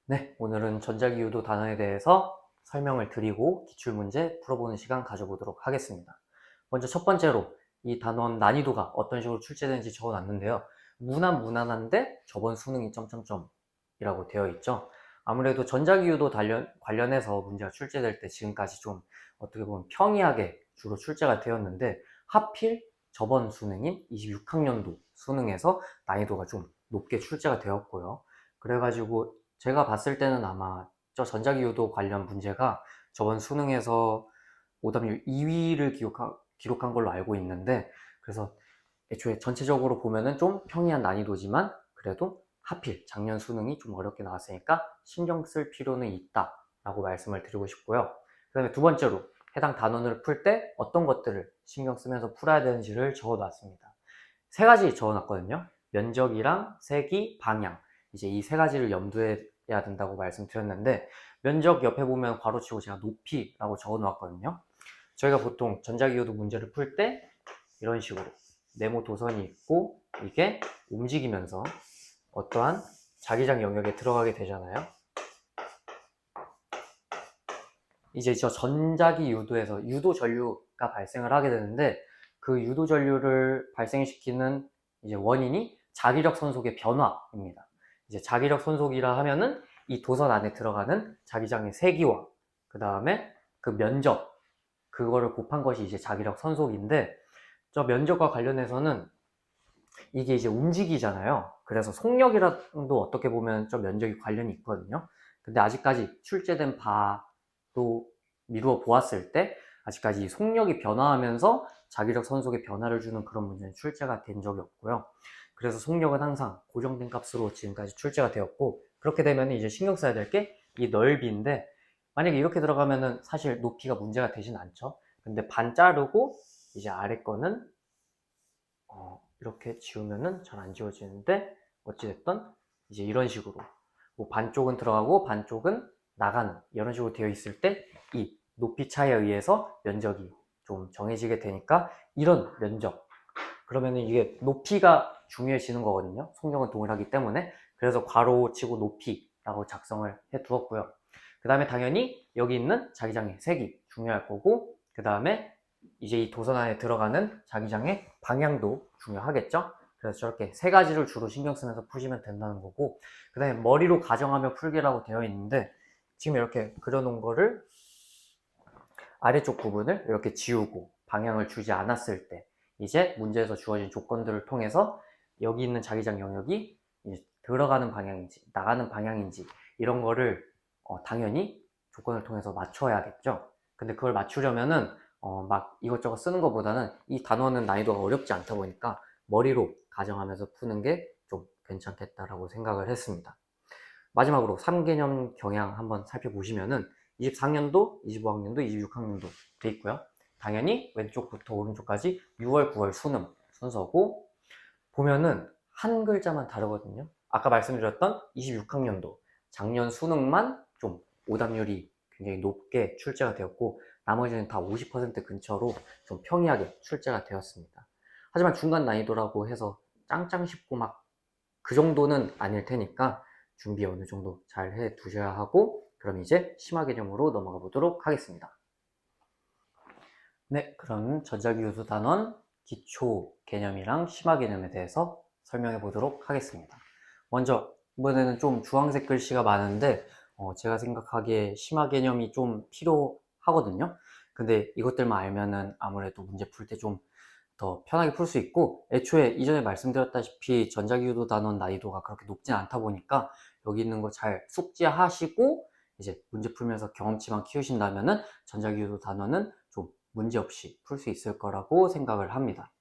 네, 오늘은 전자기유도 단어에 대해서 설명을 드리고 기출문제 풀어보는 시간 가져보도록 하겠습니다. 먼저 첫 번째로 이 단원 난이도가 어떤 식으로 출제되는지 적어놨는데요. 무난한데 저번 수능이 점점점이라고 되어 있죠. 아무래도 전자기유도 관련해서 문제가 출제될 때 지금까지 좀 어떻게 보면 평이하게 주로 출제가 되었는데 하필 저번 수능인 26학년도 수능에서 난이도가 좀 높게 출제가 되었고요. 그래가지고 제가 봤을 때는 아마 저 전자기유도 관련 문제가 저번 수능에서 오답률 2위를 기록한 걸로 알고 있는데, 그래서 애초에 전체적으로 보면은 좀 평이한 난이도지만 그래도 하필 작년 수능이 좀 어렵게 나왔으니까 신경 쓸 필요는 있다 라고 말씀을 드리고 싶고요. 그 다음에 두 번째로 해당 단원을 풀 때 어떤 것들을 신경 쓰면서 풀어야 되는지를 적어 놨습니다. 세 가지 적어 놨거든요. 면적이랑 세기, 방향. 이제 이 세 가지를 염두에 해야 된다고 말씀드렸는데, 면적 옆에 보면 괄호치고 제가 높이라고 적어 놓았거든요. 저희가 보통 전자기호도 문제를 풀 때 이런 식으로 네모 도선이 있고 이게 움직이면서 어떠한 자기장 영역에 들어가게 되잖아요. 이제 저 전자기 유도에서 유도 전류가 발생을 하게 되는데, 그 유도 전류를 발생시키는 이제 원인이 자기력 손속의 변화입니다. 이제 자기력 손속이라 하면은 이 도선 안에 들어가는 자기장의 세기와 그 다음에 그 면적, 그거를 곱한 것이 이제 자기력 손속인데, 저 면적과 관련해서는 이게 이제 움직이잖아요. 그래서 속력이랑도 어떻게 보면 좀 면적이 관련이 있거든요. 근데 아직까지 출제된 바도 미루어 보았을 때 아직까지 속력이 변화하면서 자기력 선속에 변화를 주는 그런 문제는 출제가 된 적이 없고요. 그래서 속력은 항상 고정된 값으로 지금까지 출제가 되었고, 그렇게 되면 이제 신경 써야 될 게 이 넓이인데, 만약에 이렇게 들어가면은 사실 높이가 문제가 되진 않죠. 근데 반 자르고 이제 아래 거는 이렇게 지우면은 잘 안 지워지는데, 어찌됐든 이제 이런 식으로 뭐 반쪽은 들어가고 반쪽은 나가는 이런 식으로 되어 있을 때 이 높이 차이에 의해서 면적이 좀 정해지게 되니까 이런 면적, 그러면은 이게 높이가 중요해지는 거거든요. 속력은 동일하기 때문에. 그래서 괄호 치고 높이라고 작성을 해 두었고요. 그 다음에 당연히 여기 있는 자기장의 색이 중요할 거고, 그 다음에 이제 이 도선 안에 들어가는 자기장의 방향도 중요하겠죠. 그래서 저렇게 세 가지를 주로 신경 쓰면서 푸시면 된다는 거고, 그 다음에 머리로 가정하며 풀기라고 되어 있는데, 지금 이렇게 그려놓은 거를 아래쪽 부분을 이렇게 지우고 방향을 주지 않았을 때 이제 문제에서 주어진 조건들을 통해서 여기 있는 자기장 영역이 들어가는 방향인지 나가는 방향인지 이런 거를 당연히 조건을 통해서 맞춰야겠죠. 근데 그걸 맞추려면은 막 이것저것 쓰는 것보다는 이 단어는 난이도가 어렵지 않다 보니까 머리로 가정하면서 푸는 게 좀 괜찮겠다라고 생각을 했습니다. 마지막으로 3개념 경향 한번 살펴보시면은 24학년도, 25학년도, 26학년도 돼 있고요. 당연히 왼쪽부터 오른쪽까지 6월, 9월 수능 순서고, 보면은 한 글자만 다르거든요. 아까 말씀드렸던 26학년도 작년 수능만 좀 오답률이 굉장히 높게 출제가 되었고, 나머지는 다 50% 근처로 좀 평이하게 출제가 되었습니다. 하지만 중간 난이도라고 해서 짱짱 쉽고 막 그 정도는 아닐 테니까 준비 어느 정도 잘 해 두셔야 하고, 그럼 이제 심화 개념으로 넘어가 보도록 하겠습니다. 네, 그럼 전자기유도 단원 기초 개념이랑 심화 개념에 대해서 설명해 보도록 하겠습니다. 먼저 이번에는 좀 주황색 글씨가 많은데 제가 생각하기에 심화 개념이 좀 필요하거든요. 근데 이것들만 알면은 아무래도 문제 풀 때 좀 더 편하게 풀 수 있고, 애초에 이전에 말씀드렸다시피 전자기유도 단원 난이도가 그렇게 높진 않다 보니까 여기 있는 거 잘 숙지하시고 이제 문제 풀면서 경험치만 키우신다면은 전자기유도 단원은 좀 문제없이 풀 수 있을 거라고 생각을 합니다.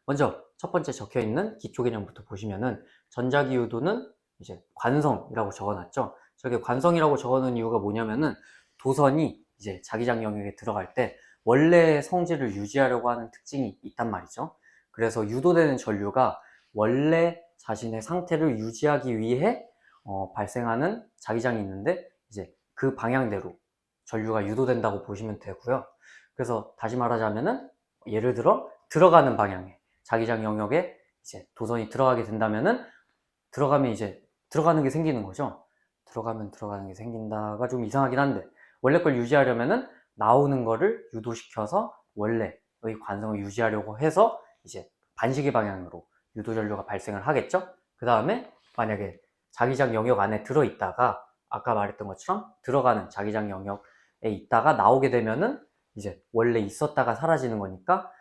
먼저 첫 번째 적혀 있는 기초 개념부터 보시면은 전자기유도는 이제 관성이라고 적어놨죠. 저게 관성이라고 적어놓은 이유가 뭐냐면은 도선이 이제 자기장 영역에 들어갈 때 원래 성질을 유지하려고 하는 특징이 있단 말이죠. 그래서 유도되는 전류가 원래 자신의 상태를 유지하기 위해 발생하는 자기장이 있는데, 이제 그 방향대로 전류가 유도된다고 보시면 되고요. 그래서 다시 말하자면은 예를 들어 들어가는 방향에 자기장 영역에 이제 도선이 들어가게 된다면은 들어가면 이제 들어가는 게 생기는 거죠. 들어가면 들어가는 게 생긴다가 좀 이상하긴 한데, 원래 걸 유지하려면은 나오는 거를 유도시켜서 원래의 관성을 유지하려고 해서 이제 반시계 방향으로 유도전류가 발생을 하겠죠. 그 다음에 만약에 자기장 영역 안에 들어있다가 아까 말했던 것처럼 들어가는 자기장 영역에 있다가 나오게 되면은 이제 원래 있었다가 사라지는 거니까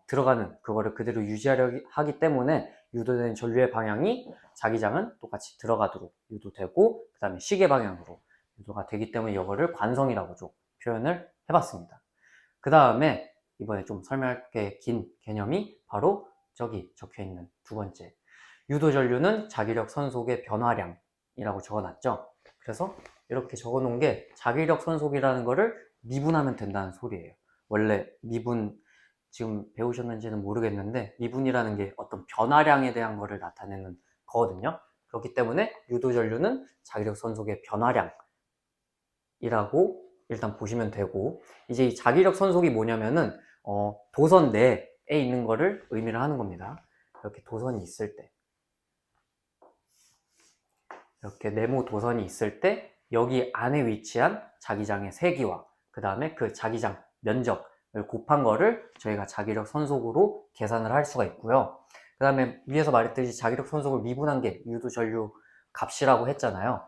들어가는 그거를 그대로 유지하려 하기 때문에 유도되는 전류의 방향이 자기장은 똑같이 들어가도록 유도되고 그 다음에 시계 방향으로 유도가 되기 때문에 이거를 관성이라고 좀 표현을 해봤습니다. 그 다음에 이번에 좀 설명할 게 긴 개념이 바로 저기 적혀있는 두 번째, 유도전류는 자기력 선속의 변화량이라고 적어놨죠. 그래서 이렇게 적어놓은 게 자기력 선속이라는 거를 미분하면 된다는 소리예요. 원래 미분 지금 배우셨는지는 모르겠는데 미분이라는 게 어떤 변화량에 대한 거를 나타내는 거거든요. 그렇기 때문에 유도전류는 자기력 선속의 변화량이라고 일단 보시면 되고, 이제 이 자기력 선속이 뭐냐면은 도선 내에 있는 거를 의미를 하는 겁니다. 이렇게 도선이 있을 때, 이렇게 네모 도선이 있을 때 여기 안에 위치한 자기장의 세기와 그 다음에 그 자기장 면적을 곱한 거를 저희가 자기력 선속으로 계산을 할 수가 있고요. 그 다음에 위에서 말했듯이 자기력 선속을 미분한 게 유도전류 값이라고 했잖아요.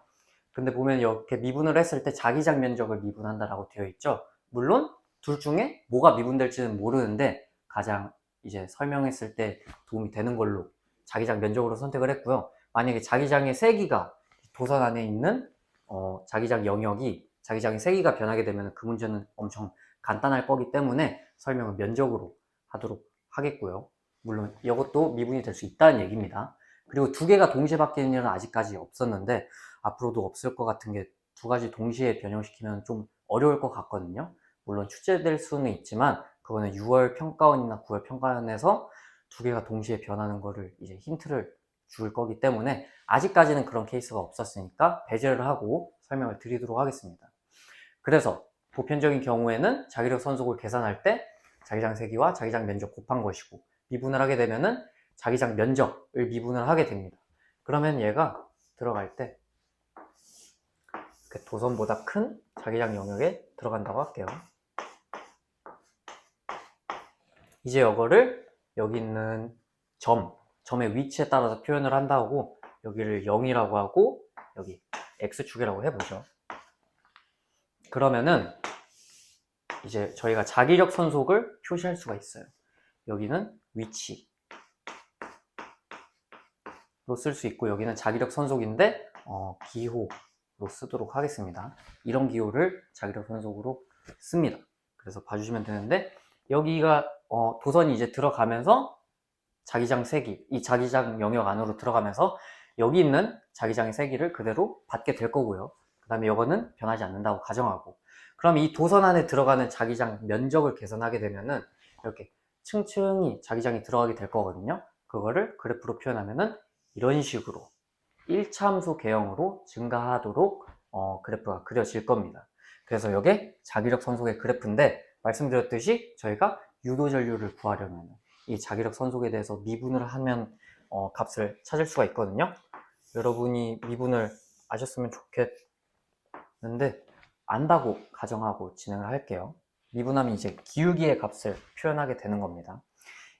근데 보면 이렇게 미분을 했을 때 자기장 면적을 미분한다라고 되어 있죠. 물론 둘 중에 뭐가 미분될지는 모르는데 가장 이제 설명했을 때 도움이 되는 걸로 자기장 면적으로 선택을 했고요. 만약에 자기장의 세기가 도선 안에 있는 자기장 영역이 자기장의 세기가 변하게 되면 그 문제는 엄청 간단할 거기 때문에 설명은 면적으로 하도록 하겠고요. 물론 이것도 미분이 될 수 있다는 얘기입니다. 그리고 두 개가 동시에 바뀌는 일은 아직까지 없었는데 앞으로도 없을 것 같은 게 두 가지 동시에 변형시키면 좀 어려울 것 같거든요. 물론 출제될 수는 있지만 그거는 6월 평가원이나 9월 평가원에서 두 개가 동시에 변하는 거를 이제 힌트를 줄 거기 때문에 아직까지는 그런 케이스가 없었으니까 배제를 하고 설명을 드리도록 하겠습니다. 그래서 보편적인 경우에는 자기력 선속을 계산할 때 자기장 세기와 자기장 면적 곱한 것이고, 미분을 하게 되면은 자기장 면적을 미분을 하게 됩니다. 그러면 얘가 들어갈 때 도선보다 큰 자기장 영역에 들어간다고 할게요. 이제 이거를 여기 있는 점의 위치에 따라서 표현을 한다고, 여기를 0이라고 하고 여기 X축이라고 해보죠. 그러면은 이제 저희가 자기력 선속을 표시할 수가 있어요. 여기는 위치로 쓸 수 있고 여기는 자기력 선속인데 기호로 쓰도록 하겠습니다. 이런 기호를 자기력 선속으로 씁니다. 그래서 봐주시면 되는데 여기가 도선이 이제 들어가면서 자기장 세기, 이 자기장 영역 안으로 들어가면서 여기 있는 자기장의 세기를 그대로 받게 될 거고요. 그 다음에 이거는 변하지 않는다고 가정하고, 그럼 이 도선 안에 들어가는 자기장 면적을 계산하게 되면은 이렇게 층층이 자기장이 들어가게 될 거거든요. 그거를 그래프로 표현하면은 이런 식으로 1차함수 개형으로 증가하도록 그래프가 그려질 겁니다. 그래서 이게 자기력 선속의 그래프인데, 말씀드렸듯이 저희가 유도전류를 구하려면 이 자기력 선속에 대해서 미분을 하면 값을 찾을 수가 있거든요. 여러분이 미분을 아셨으면 좋겠는데 안다고 가정하고 진행을 할게요. 미분하면 이제 기울기의 값을 표현하게 되는 겁니다.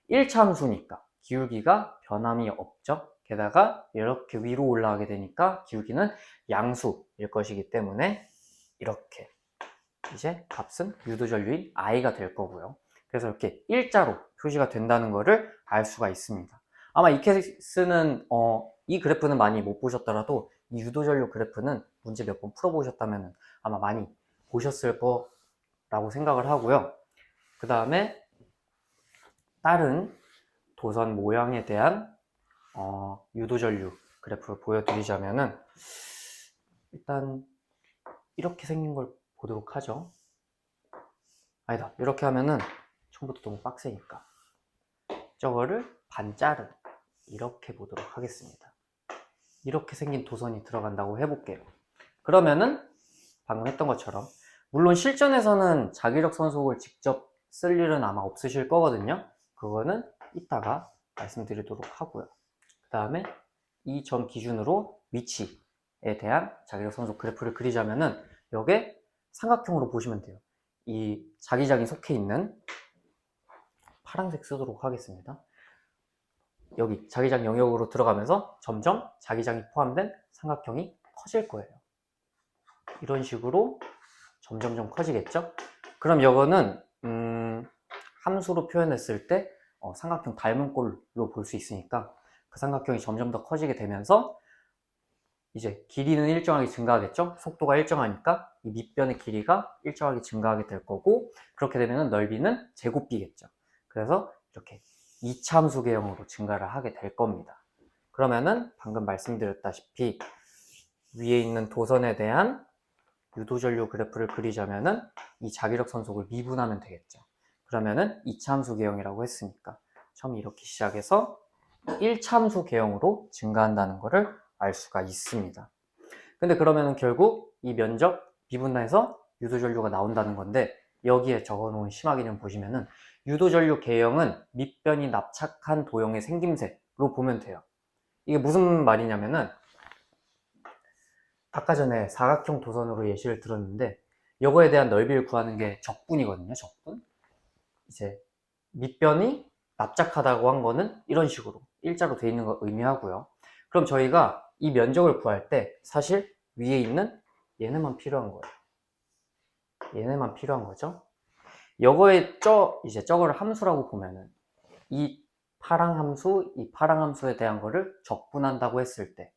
1차 함수니까 기울기가 변함이 없죠. 게다가 이렇게 위로 올라가게 되니까 기울기는 양수일 것이기 때문에 이렇게 이제 값은 유도전류인 i가 될 거고요. 그래서 이렇게 일자로 표시가 된다는 것을 알 수가 있습니다. 아마 이 케이스는 이 그래프는 많이 못 보셨더라도 이 유도전류 그래프는 문제 몇 번 풀어보셨다면 아마 많이 보셨을 거라고 생각을 하고요. 그 다음에 다른 도선 모양에 대한 유도전류 그래프를 보여드리자면은 일단 이렇게 생긴 걸 보도록 하죠. 아니다, 이렇게 하면은 처음부터 너무 빡세니까 저거를 반자르 이렇게 보도록 하겠습니다. 이렇게 생긴 도선이 들어간다고 해볼게요. 그러면은 방금 했던 것처럼 물론 실전에서는 자기력 선속을 직접 쓸 일은 아마 없으실 거거든요. 그거는 이따가 말씀드리도록 하고요. 그 다음에 이 점 기준으로 위치 대한 자기력 선속 그래프를 그리자면은 여기에 삼각형으로 보시면 돼요. 이 자기장이 속해 있는 파란색 쓰도록 하겠습니다. 여기 자기장 영역으로 들어가면서 점점 자기장이 포함된 삼각형이 커질 거예요. 이런 식으로 점점점 커지겠죠? 그럼 이거는 함수로 표현했을 때 삼각형 닮은 꼴로 볼 수 있으니까 그 삼각형이 점점 더 커지게 되면서 이제 길이는 일정하게 증가하겠죠? 속도가 일정하니까 이 밑변의 길이가 일정하게 증가하게 될 거고, 그렇게 되면 넓이는 제곱비겠죠. 그래서 이렇게 이차함수 계형으로 증가를 하게 될 겁니다. 그러면은 방금 말씀드렸다시피 위에 있는 도선에 대한 유도전류 그래프를 그리자면은 이 자기력 선속을 미분하면 되겠죠. 그러면은 이차함수 계형이라고 했으니까 처음 이렇게 시작해서 1차함수 계형으로 증가한다는 것을 알 수가 있습니다. 근데 그러면은 결국 이 면적 미분해서 유도전류가 나온다는 건데, 여기에 적어놓은 심화 개념 보시면은 유도전류 계형은 밑변이 납작한 도형의 생김새로 보면 돼요. 이게 무슨 말이냐면은 아까 전에 사각형 도선으로 예시를 들었는데 이거에 대한 넓이를 구하는 게 적분이거든요. 적분. 이제 밑변이 납작하다고 한 거는 이런 식으로 일자로 돼 있는 거 의미하고요. 그럼 저희가 이 면적을 구할 때 사실 위에 있는 얘네만 필요한 거예요. 얘네만 필요한 거죠. 요거에 이제 저거를 함수라고 보면은 이 파랑 함수, 이 파랑 함수에 대한 거를 적분한다고 했을 때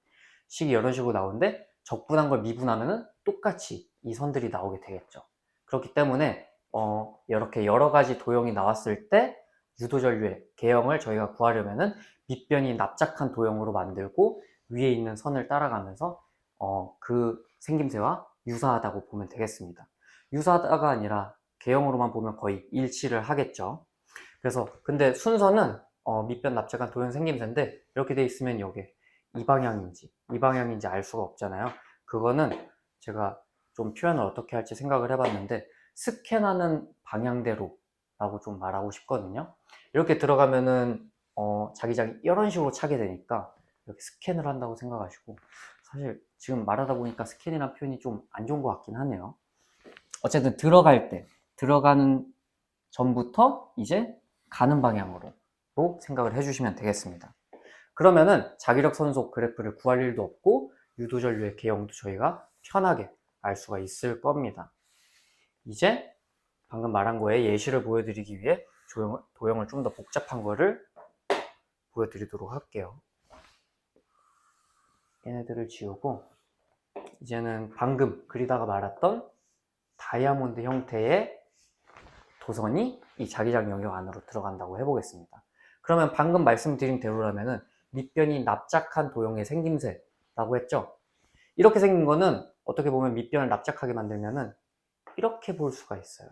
식이 이런 식으로 나오는데, 적분한 걸 미분하면은 똑같이 이 선들이 나오게 되겠죠. 그렇기 때문에 이렇게 여러 가지 도형이 나왔을 때 유도전류의 계형을 저희가 구하려면은 밑변이 납작한 도형으로 만들고 위에 있는 선을 따라가면서 그 생김새와 유사하다고 보면 되겠습니다. 유사하다가 아니라 계형으로만 보면 거의 일치를 하겠죠. 그래서 근데 순서는 밑변 납작한 도형 생김새인데 이렇게 돼 있으면 이게 이 방향인지 알 수가 없잖아요. 그거는 제가 좀 표현을 어떻게 할지 생각을 해봤는데 스캔하는 방향대로 라고 좀 말하고 싶거든요. 이렇게 들어가면은 자기장이 이런 식으로 차게 되니까 이렇게 스캔을 한다고 생각하시고, 사실 지금 말하다 보니까 스캔이라는 표현이 좀 안 좋은 것 같긴 하네요. 어쨌든 들어가는 전부터 이제 가는 방향으로 생각을 해주시면 되겠습니다. 그러면은 자기력 선속 그래프를 구할 일도 없고 유도전류의 계형도 저희가 편하게 알 수가 있을 겁니다. 이제 방금 말한 거에 예시를 보여드리기 위해 도형을 좀 더 복잡한 거를 보여드리도록 할게요. 얘네들을 지우고 이제는 방금 그리다가 말았던 다이아몬드 형태의 도선이 이 자기장 영역 안으로 들어간다고 해보겠습니다. 그러면 방금 말씀드린 대로라면은 밑변이 납작한 도형의 생김새라고 했죠. 이렇게 생긴 거는 어떻게 보면 밑변을 납작하게 만들면은 이렇게 볼 수가 있어요.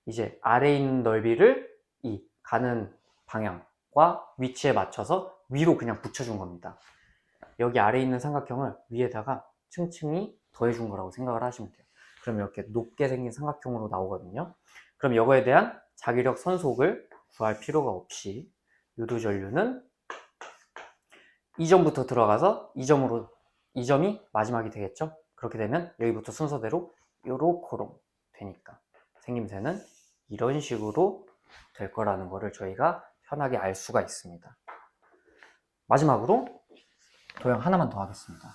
이제 아래에 있는 넓이를 이 가는 방향과 위치에 맞춰서 위로 그냥 붙여준 겁니다. 여기 아래에 있는 삼각형을 위에다가 층층이 더해준 거라고 생각을 하시면 돼요. 그럼 이렇게 높게 생긴 삼각형으로 나오거든요. 그럼 이거에 대한 자기력 선속을 구할 필요가 없이 유도전류는 이 점부터 들어가서 이 점이 마지막이 되겠죠. 그렇게 되면 여기부터 순서대로 요렇게로 되니까 생김새는 이런 식으로 될 거라는 거를 저희가 편하게 알 수가 있습니다. 마지막으로 도형 하나만 더 하겠습니다.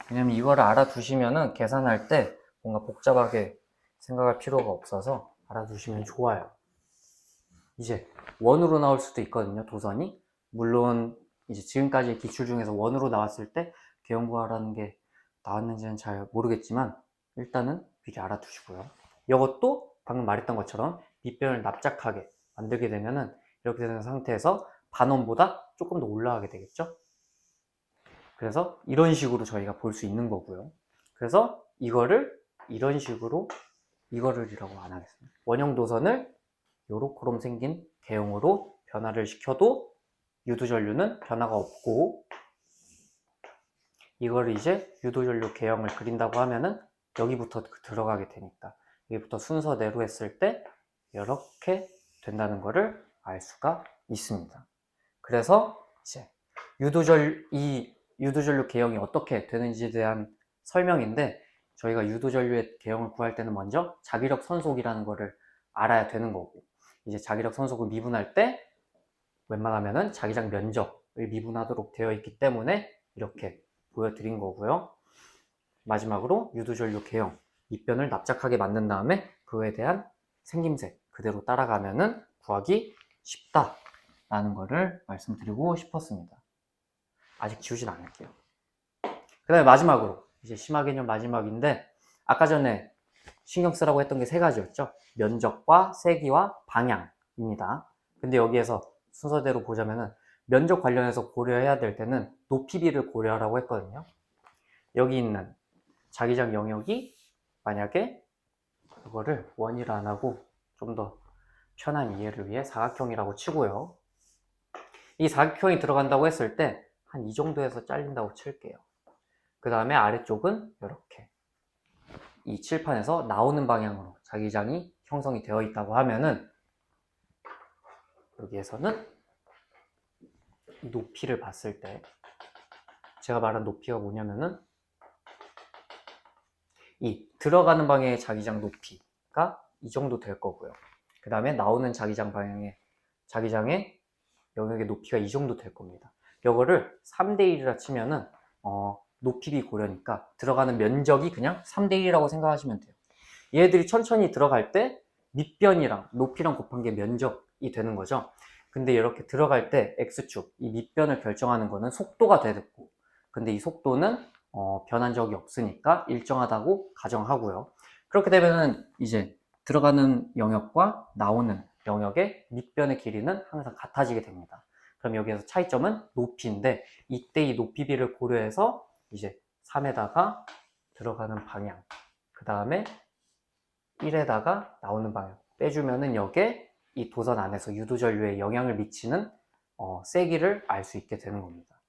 왜냐면 이거를 알아두시면은 계산할 때 뭔가 복잡하게 생각할 필요가 없어서 알아두시면 좋아요. 이제 원으로 나올 수도 있거든요, 도선이. 물론 이제 지금까지의 기출 중에서 원으로 나왔을 때 계형구하라는 게 나왔는지는 잘 모르겠지만 일단은 미리 알아두시고요. 이것도 방금 말했던 것처럼 밑변을 납작하게 만들게 되면은 이렇게 되는 상태에서 반원보다 조금 더 올라가게 되겠죠. 그래서 이런 식으로 저희가 볼 수 있는 거고요. 그래서 이거를 이런 식으로 이거를이라고 안 하겠습니다. 원형 도선을 요렇게럼 생긴 계형으로 변화를 시켜도 유도전류는 변화가 없고, 이거를 이제 유도전류 계형을 그린다고 하면은 여기부터 들어가게 되니까 여기부터 순서대로 했을 때 이렇게 된다는 것을 알 수가 있습니다. 그래서 이제 이 유도전류 개형이 어떻게 되는지에 대한 설명인데, 저희가 유도전류의 개형을 구할 때는 먼저 자기력 선속이라는 거를 알아야 되는 거고, 이제 자기력 선속을 미분할 때 웬만하면은 자기장 면적을 미분하도록 되어 있기 때문에 이렇게 보여드린 거고요. 마지막으로 유도전류 개형, 밑변을 납작하게 만든 다음에 그에 대한 생김새 그대로 따라가면은 구하기 쉽다라는 거를 말씀드리고 싶었습니다. 아직 지우진 않을게요. 그 다음에 마지막으로, 이제 심화 개념 마지막인데, 아까 전에 신경 쓰라고 했던 게 세 가지였죠. 면적과 세기와 방향입니다. 근데 여기에서 순서대로 보자면은 면적 관련해서 고려해야 될 때는 높이비를 고려하라고 했거든요. 여기 있는 자기장 영역이 만약에 그거를 원이라 안 하고 좀 더 편한 이해를 위해 사각형이라고 치고요. 이 사각형이 들어간다고 했을 때 한 이 정도에서 잘린다고 칠게요. 그 다음에 아래쪽은 이렇게 이 칠판에서 나오는 방향으로 자기장이 형성이 되어 있다고 하면은 여기에서는 이 높이를 봤을 때 제가 말한 높이가 뭐냐면은 이 들어가는 방향의 자기장 높이가 이 정도 될 거고요. 그 다음에 나오는 자기장 방향의 자기장의 영역의 높이가 이 정도 될 겁니다. 이거를 3대1이라 치면은 높이비 고려니까 들어가는 면적이 그냥 3대1이라고 생각하시면 돼요. 얘들이 천천히 들어갈 때 밑변이랑 높이랑 곱한 게 면적이 되는 거죠. 근데 이렇게 들어갈 때 X축, 이 밑변을 결정하는 거는 속도가 되고, 근데 이 속도는 변한 적이 없으니까 일정하다고 가정하고요. 그렇게 되면은 이제 들어가는 영역과 나오는 영역의 밑변의 길이는 항상 같아지게 됩니다. 그럼 여기에서 차이점은 높이인데, 이때 이 높이비를 고려해서 이제 3에다가 들어가는 방향, 그 다음에 1에다가 나오는 방향 빼주면은 여기에 이 도선 안에서 유도전류에 영향을 미치는 세기를 알 수 있게 되는 겁니다.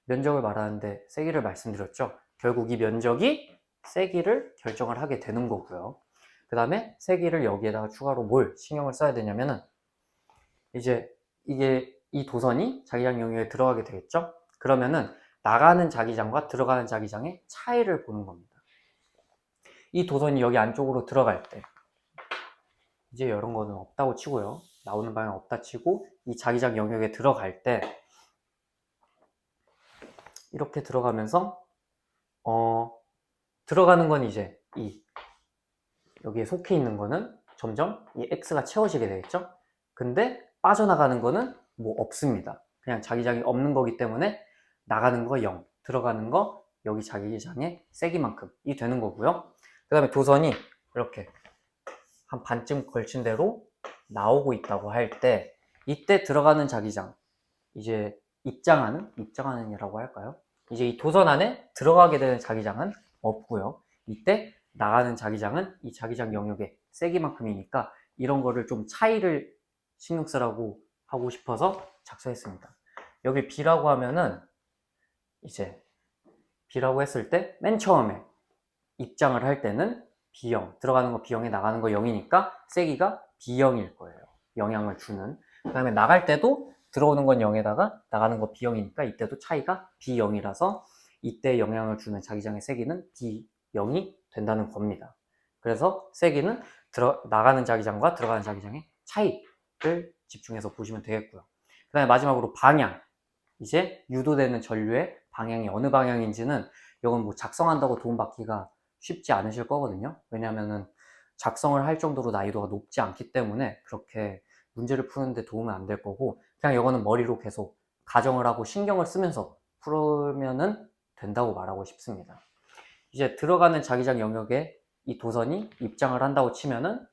면적을 말하는데 세기를 말씀드렸죠. 결국 이 면적이 세기를 결정을 하게 되는 거고요. 그 다음에 세기를 여기에다가 추가로 뭘 신경을 써야 되냐면은 이제 이게 이 도선이 자기장 영역에 들어가게 되겠죠. 그러면은 나가는 자기장과 들어가는 자기장의 차이를 보는 겁니다. 이 도선이 여기 안쪽으로 들어갈 때 이제 이런 거는 없다고 치고요. 나오는 방향 없다 치고 이 자기장 영역에 들어갈 때 이렇게 들어가면서 들어가는 건 이제 이 여기에 속해 있는 거는 점점 이 X가 채워지게 되겠죠. 근데 빠져나가는 거는 뭐 없습니다. 그냥 자기장이 없는 거기 때문에 나가는 거 0, 들어가는 거 여기 자기장의 세기만큼이 되는 거고요. 그 다음에 도선이 이렇게 한 반쯤 걸친 대로 나오고 있다고 할 때 이때 들어가는 자기장, 이제 입장하는이라고 할까요? 이제 이 도선 안에 들어가게 되는 자기장은 없고요. 이때 나가는 자기장은 이 자기장 영역의 세기만큼이니까 이런 거를 좀 차이를 신경 쓰라고 하고 싶어서 작성했습니다. 여기 B라고 하면은 이제 B라고 했을 때 맨 처음에 입장을 할 때는 B형, 들어가는 거 B형에 나가는 거 0이니까 세기가 B형일 거예요. 영향을 주는. 그 다음에 나갈 때도 들어오는 건 0에다가 나가는 거 B형이니까 이때도 차이가 B형이라서 이때 영향을 주는 자기장의 세기는 B형이 된다는 겁니다. 그래서 세기는 나가는 자기장과 들어가는 자기장의 차이를 집중해서 보시면 되겠고요. 그 다음에 마지막으로 방향. 이제 유도되는 전류의 방향이 어느 방향인지는 이건 뭐 작성한다고 도움받기가 쉽지 않으실 거거든요. 왜냐면은 작성을 할 정도로 난이도가 높지 않기 때문에 그렇게 문제를 푸는데 도움은 안 될 거고, 그냥 이거는 머리로 계속 가정을 하고 신경을 쓰면서 풀면은 된다고 말하고 싶습니다. 이제 들어가는 자기장 영역에 이 도선이 입장을 한다고 치면은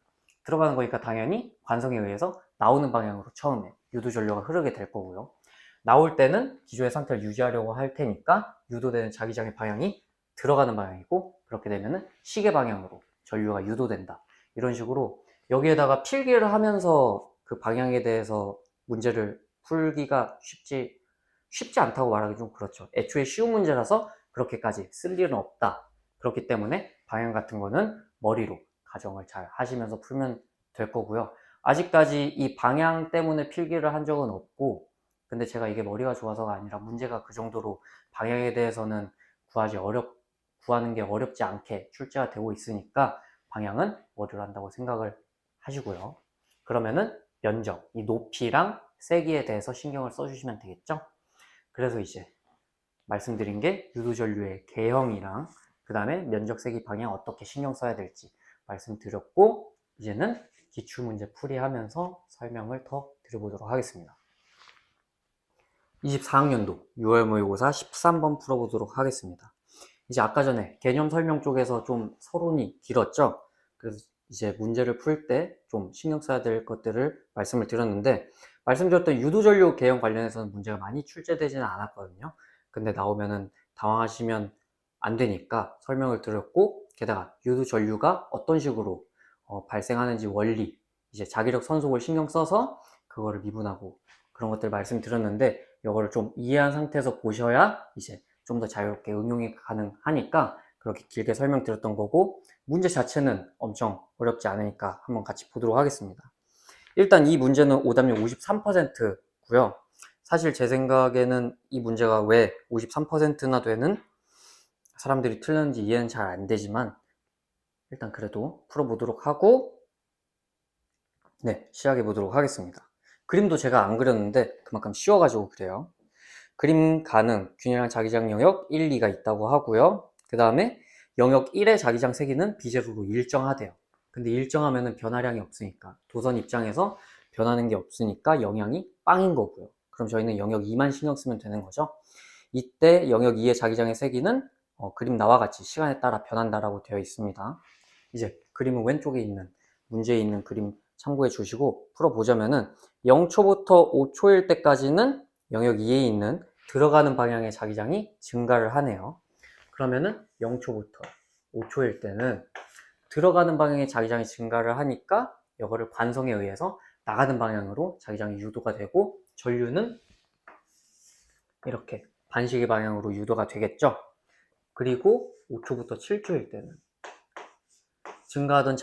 들어가는 거니까 당연히 관성에 의해서 나오는 방향으로 처음에 유도전류가 흐르게 될 거고요. 나올 때는 기존의 상태를 유지하려고 할 테니까 유도되는 자기장의 방향이 들어가는 방향이고, 그렇게 되면은 시계 방향으로 전류가 유도된다. 이런 식으로 여기에다가 필기를 하면서 그 방향에 대해서 문제를 풀기가 쉽지 않다고 말하기 좀 그렇죠. 애초에 쉬운 문제라서 그렇게까지 쓸 일은 없다. 그렇기 때문에 방향 같은 거는 머리로 가정을 잘 하시면서 풀면 될 거고요. 아직까지 이 방향 때문에 필기를 한 적은 없고, 근데 제가 이게 머리가 좋아서가 아니라 문제가 그 정도로 방향에 대해서는 구하는 게 어렵지 않게 출제가 되고 있으니까 방향은 머리로 한다고 생각을 하시고요. 그러면은 면적, 이 높이랑 세기에 대해서 신경을 써주시면 되겠죠? 그래서 이제 말씀드린 게 유도전류의 개형이랑 그 다음에 면적, 세기, 방향 어떻게 신경 써야 될지 말씀드렸고, 이제는 기출문제 풀이하면서 설명을 더 드려보도록 하겠습니다. 24학년도 6월 모의고사 13번 풀어보도록 하겠습니다. 이제 아까 전에 개념 설명 쪽에서 좀 서론이 길었죠? 그래서 이제 문제를 풀 때 좀 신경 써야 될 것들을 말씀을 드렸는데, 말씀드렸던 유도전류 개형 관련해서는 문제가 많이 출제되지는 않았거든요. 근데 나오면은 당황하시면 안 되니까 설명을 드렸고, 게다가 유도전류가 어떤 식으로 발생하는지 원리, 이제 자기력 선속을 신경 써서 그거를 미분하고 그런 것들 말씀드렸는데, 이거를 좀 이해한 상태에서 보셔야 이제 좀 더 자유롭게 응용이 가능하니까 그렇게 길게 설명드렸던 거고, 문제 자체는 엄청 어렵지 않으니까 한번 같이 보도록 하겠습니다. 일단 이 문제는 오답률 53%고요. 사실 제 생각에는 이 문제가 왜 53%나 되는 사람들이 틀렸는지 이해는 잘 안 되지만, 일단 그래도 풀어보도록 하고, 네, 시작해 보도록 하겠습니다. 그림도 제가 안 그렸는데 그만큼 쉬워가지고 그래요. 그림 가능, 균일한 자기장 영역 1, 2가 있다고 하고요. 그 다음에 영역 1의 자기장 세기는 비제로로 일정하대요. 근데 일정하면은 변화량이 없으니까, 도선 입장에서 변하는 게 없으니까 영향이 빵인 거고요. 그럼 저희는 영역 2만 신경 쓰면 되는 거죠. 이때 영역 2의 자기장의 세기는 그림 나와 같이 시간에 따라 변한다라고 되어 있습니다. 이제 그림은 왼쪽에 있는 문제에 있는 그림 참고해 주시고 풀어보자면은 0초부터 5초일 때까지는 영역 2에 있는 들어가는 방향의 자기장이 증가를 하네요. 그러면은 0초부터 5초일 때는 들어가는 방향의 자기장이 증가를 하니까 이거를 관성에 의해서 나가는 방향으로 자기장이 유도가 되고, 전류는 이렇게 반시계 방향으로 유도가 되겠죠. 그리고 5초부터 7초일 때는 증가하던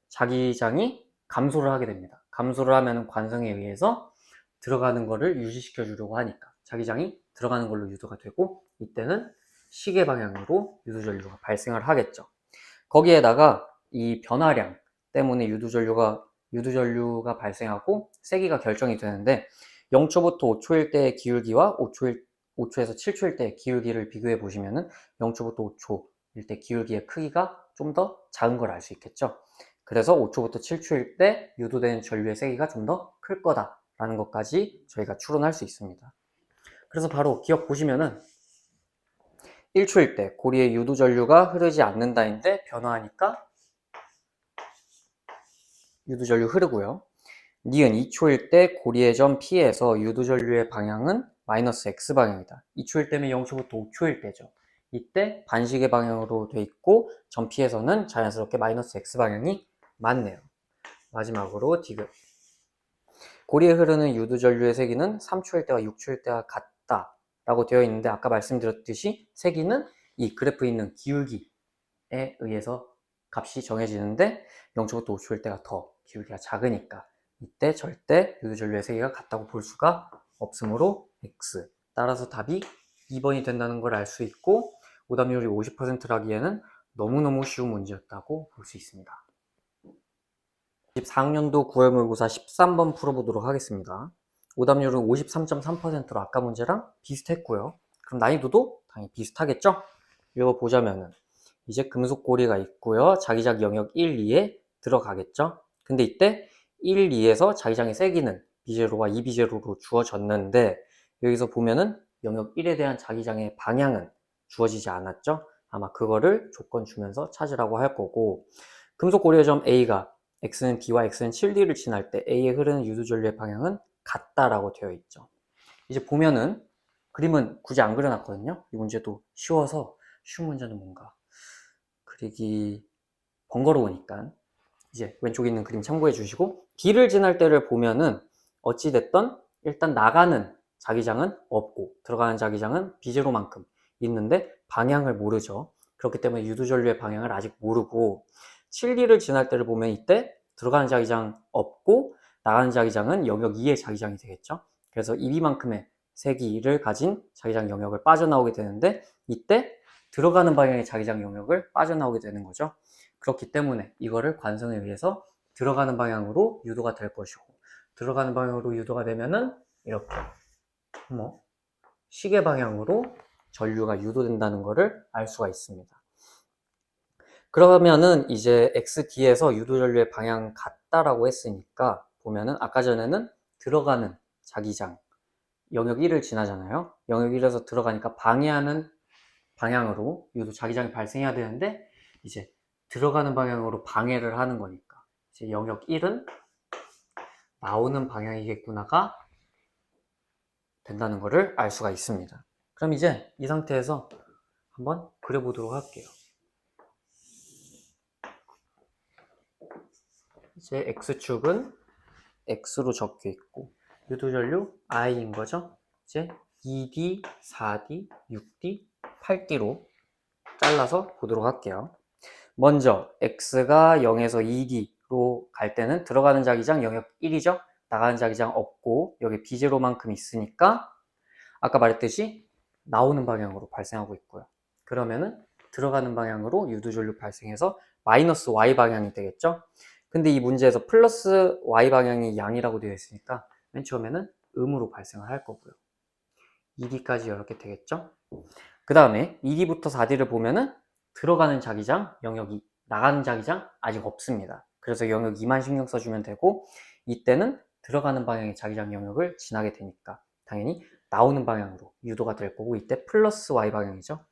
자기장이 감소를 하게 됩니다. 감소를 하면 관성에 의해서 들어가는 거를 유지시켜 주려고 하니까 자기장이 들어가는 걸로 유도가 되고, 이때는 시계 방향으로 유도전류가 발생을 하겠죠. 거기에다가 이 변화량 때문에 유도전류가 발생하고 세기가 결정이 되는데, 0초부터 5초일 때의 기울기와 5초에서 7초일 때의 기울기를 비교해 보시면은 0초부터 5초일 때 기울기의 크기가 좀 더 작은 걸 알 수 있겠죠. 그래서 5초부터 7초일 때 유도되는 전류의 세기가 좀 더 클 거다라는 것까지 저희가 추론할 수 있습니다. 그래서 바로 기억 보시면은 1초일 때 고리에 유도전류가 흐르지 않는다인데 변화하니까 유도전류 흐르고요. 니은 2초일 때 고리의 점 P에서 유도전류의 방향은 마이너스 X방향이다. 2초일 때면 0초부터 5초일 때죠. 이때 반시계 방향으로 돼 있고 점 P에서는 자연스럽게 마이너스 X방향이 맞네요. 마지막으로 디귿. 고리에 흐르는 유도전류의 세기는 3초일 때와 6초일 때와 같다 라고 되어 있는데, 아까 말씀드렸듯이 세기는 이 그래프에 있는 기울기에 의해서 값이 정해지는데 0초부터 5초일 때가 더 기울기가 작으니까 이때 절대 유도전류의 세기가 같다고 볼 수가 없으므로 X. 따라서 답이 2번이 된다는 걸 알 수 있고, 오답률이 50%라기에는 너무너무 쉬운 문제였다고 볼 수 있습니다. 24학년도 9월 모의고사 13번 풀어보도록 하겠습니다. 오답률은 53.3%로 아까 문제랑 비슷했고요. 그럼 난이도도 당연히 비슷하겠죠? 읽어보자면은 이제 금속 고리가 있고요. 자기장 영역 1, 2에 들어가겠죠? 근데 이때 1, 2에서 자기장의 세기는 B제로와 2B제로로 주어졌는데, 여기서 보면은 영역 1에 대한 자기장의 방향은 주어지지 않았죠? 아마 그거를 조건 주면서 찾으라고 할 거고, 금속 고리의 점 A가 X는 D와 X는 7D를 지날 때 A에 흐르는 유도전류의 방향은 같다라고 되어 있죠. 이제 보면은 그림은 굳이 안 그려놨거든요. 이 문제도 쉬워서, 쉬운 문제는 뭔가 그리기 번거로우니까 이제 왼쪽에 있는 그림 참고해 주시고, D를 지날 때를 보면은 어찌됐던 일단 나가는 자기장은 없고 들어가는 자기장은 B제로만큼 있는데 방향을 모르죠. 그렇기 때문에 유도전류의 방향을 아직 모르고, 7D를 지날 때를 보면 이때 들어가는 자기장 없고 나가는 자기장은 영역 2의 자기장이 되겠죠. 그래서 2B만큼의 세기를 가진 자기장 영역을 빠져나오게 되는데 이때 들어가는 방향의 자기장 영역을 빠져나오게 되는 거죠. 그렇기 때문에 이거를 관성에 의해서 들어가는 방향으로 유도가 될 것이고 들어가는 방향으로 유도가 되면은 이렇게 시계 방향으로 전류가 유도된다는 것을 알 수가 있습니다. 그러면은 이제 XD에서 유도 전류의 방향 같다라고 했으니까 보면은 아까 전에는 들어가는 자기장 영역 1을 지나잖아요. 영역 1에서 들어가니까 방해하는 방향으로 유도 자기장이 발생해야 되는데 이제 들어가는 방향으로 방해를 하는 거니까 이제 영역 1은 나오는 방향이겠구나가 된다는 것을 알 수가 있습니다. 그럼 이제 이 상태에서 한번 그려보도록 할게요. 이제 X축은 X로 적혀 있고 유도전류 I인 거죠. 이제 2D, 4D, 6D, 8D로 잘라서 보도록 할게요. 먼저 X가 0에서 2D로 갈 때는 들어가는 자기장 영역 1이죠. 나가는 자기장 없고 여기 B0만큼 있으니까 아까 말했듯이 나오는 방향으로 발생하고 있고요. 그러면은 들어가는 방향으로 유도전류 발생해서 마이너스 Y 방향이 되겠죠. 근데 이 문제에서 플러스 Y 방향이 양이라고 되어 있으니까 맨 처음에는 음으로 발생을 할 거고요. 2D까지 이렇게 되겠죠. 그 다음에 2D부터 4D를 보면은 들어가는 자기장 영역 2, 나가는 자기장 아직 없습니다. 그래서 영역 2만 신경 써주면 되고 이때는 들어가는 방향의 자기장 영역을 지나게 되니까 당연히 나오는 방향으로 유도가 될 거고 이때 플러스 Y 방향이죠.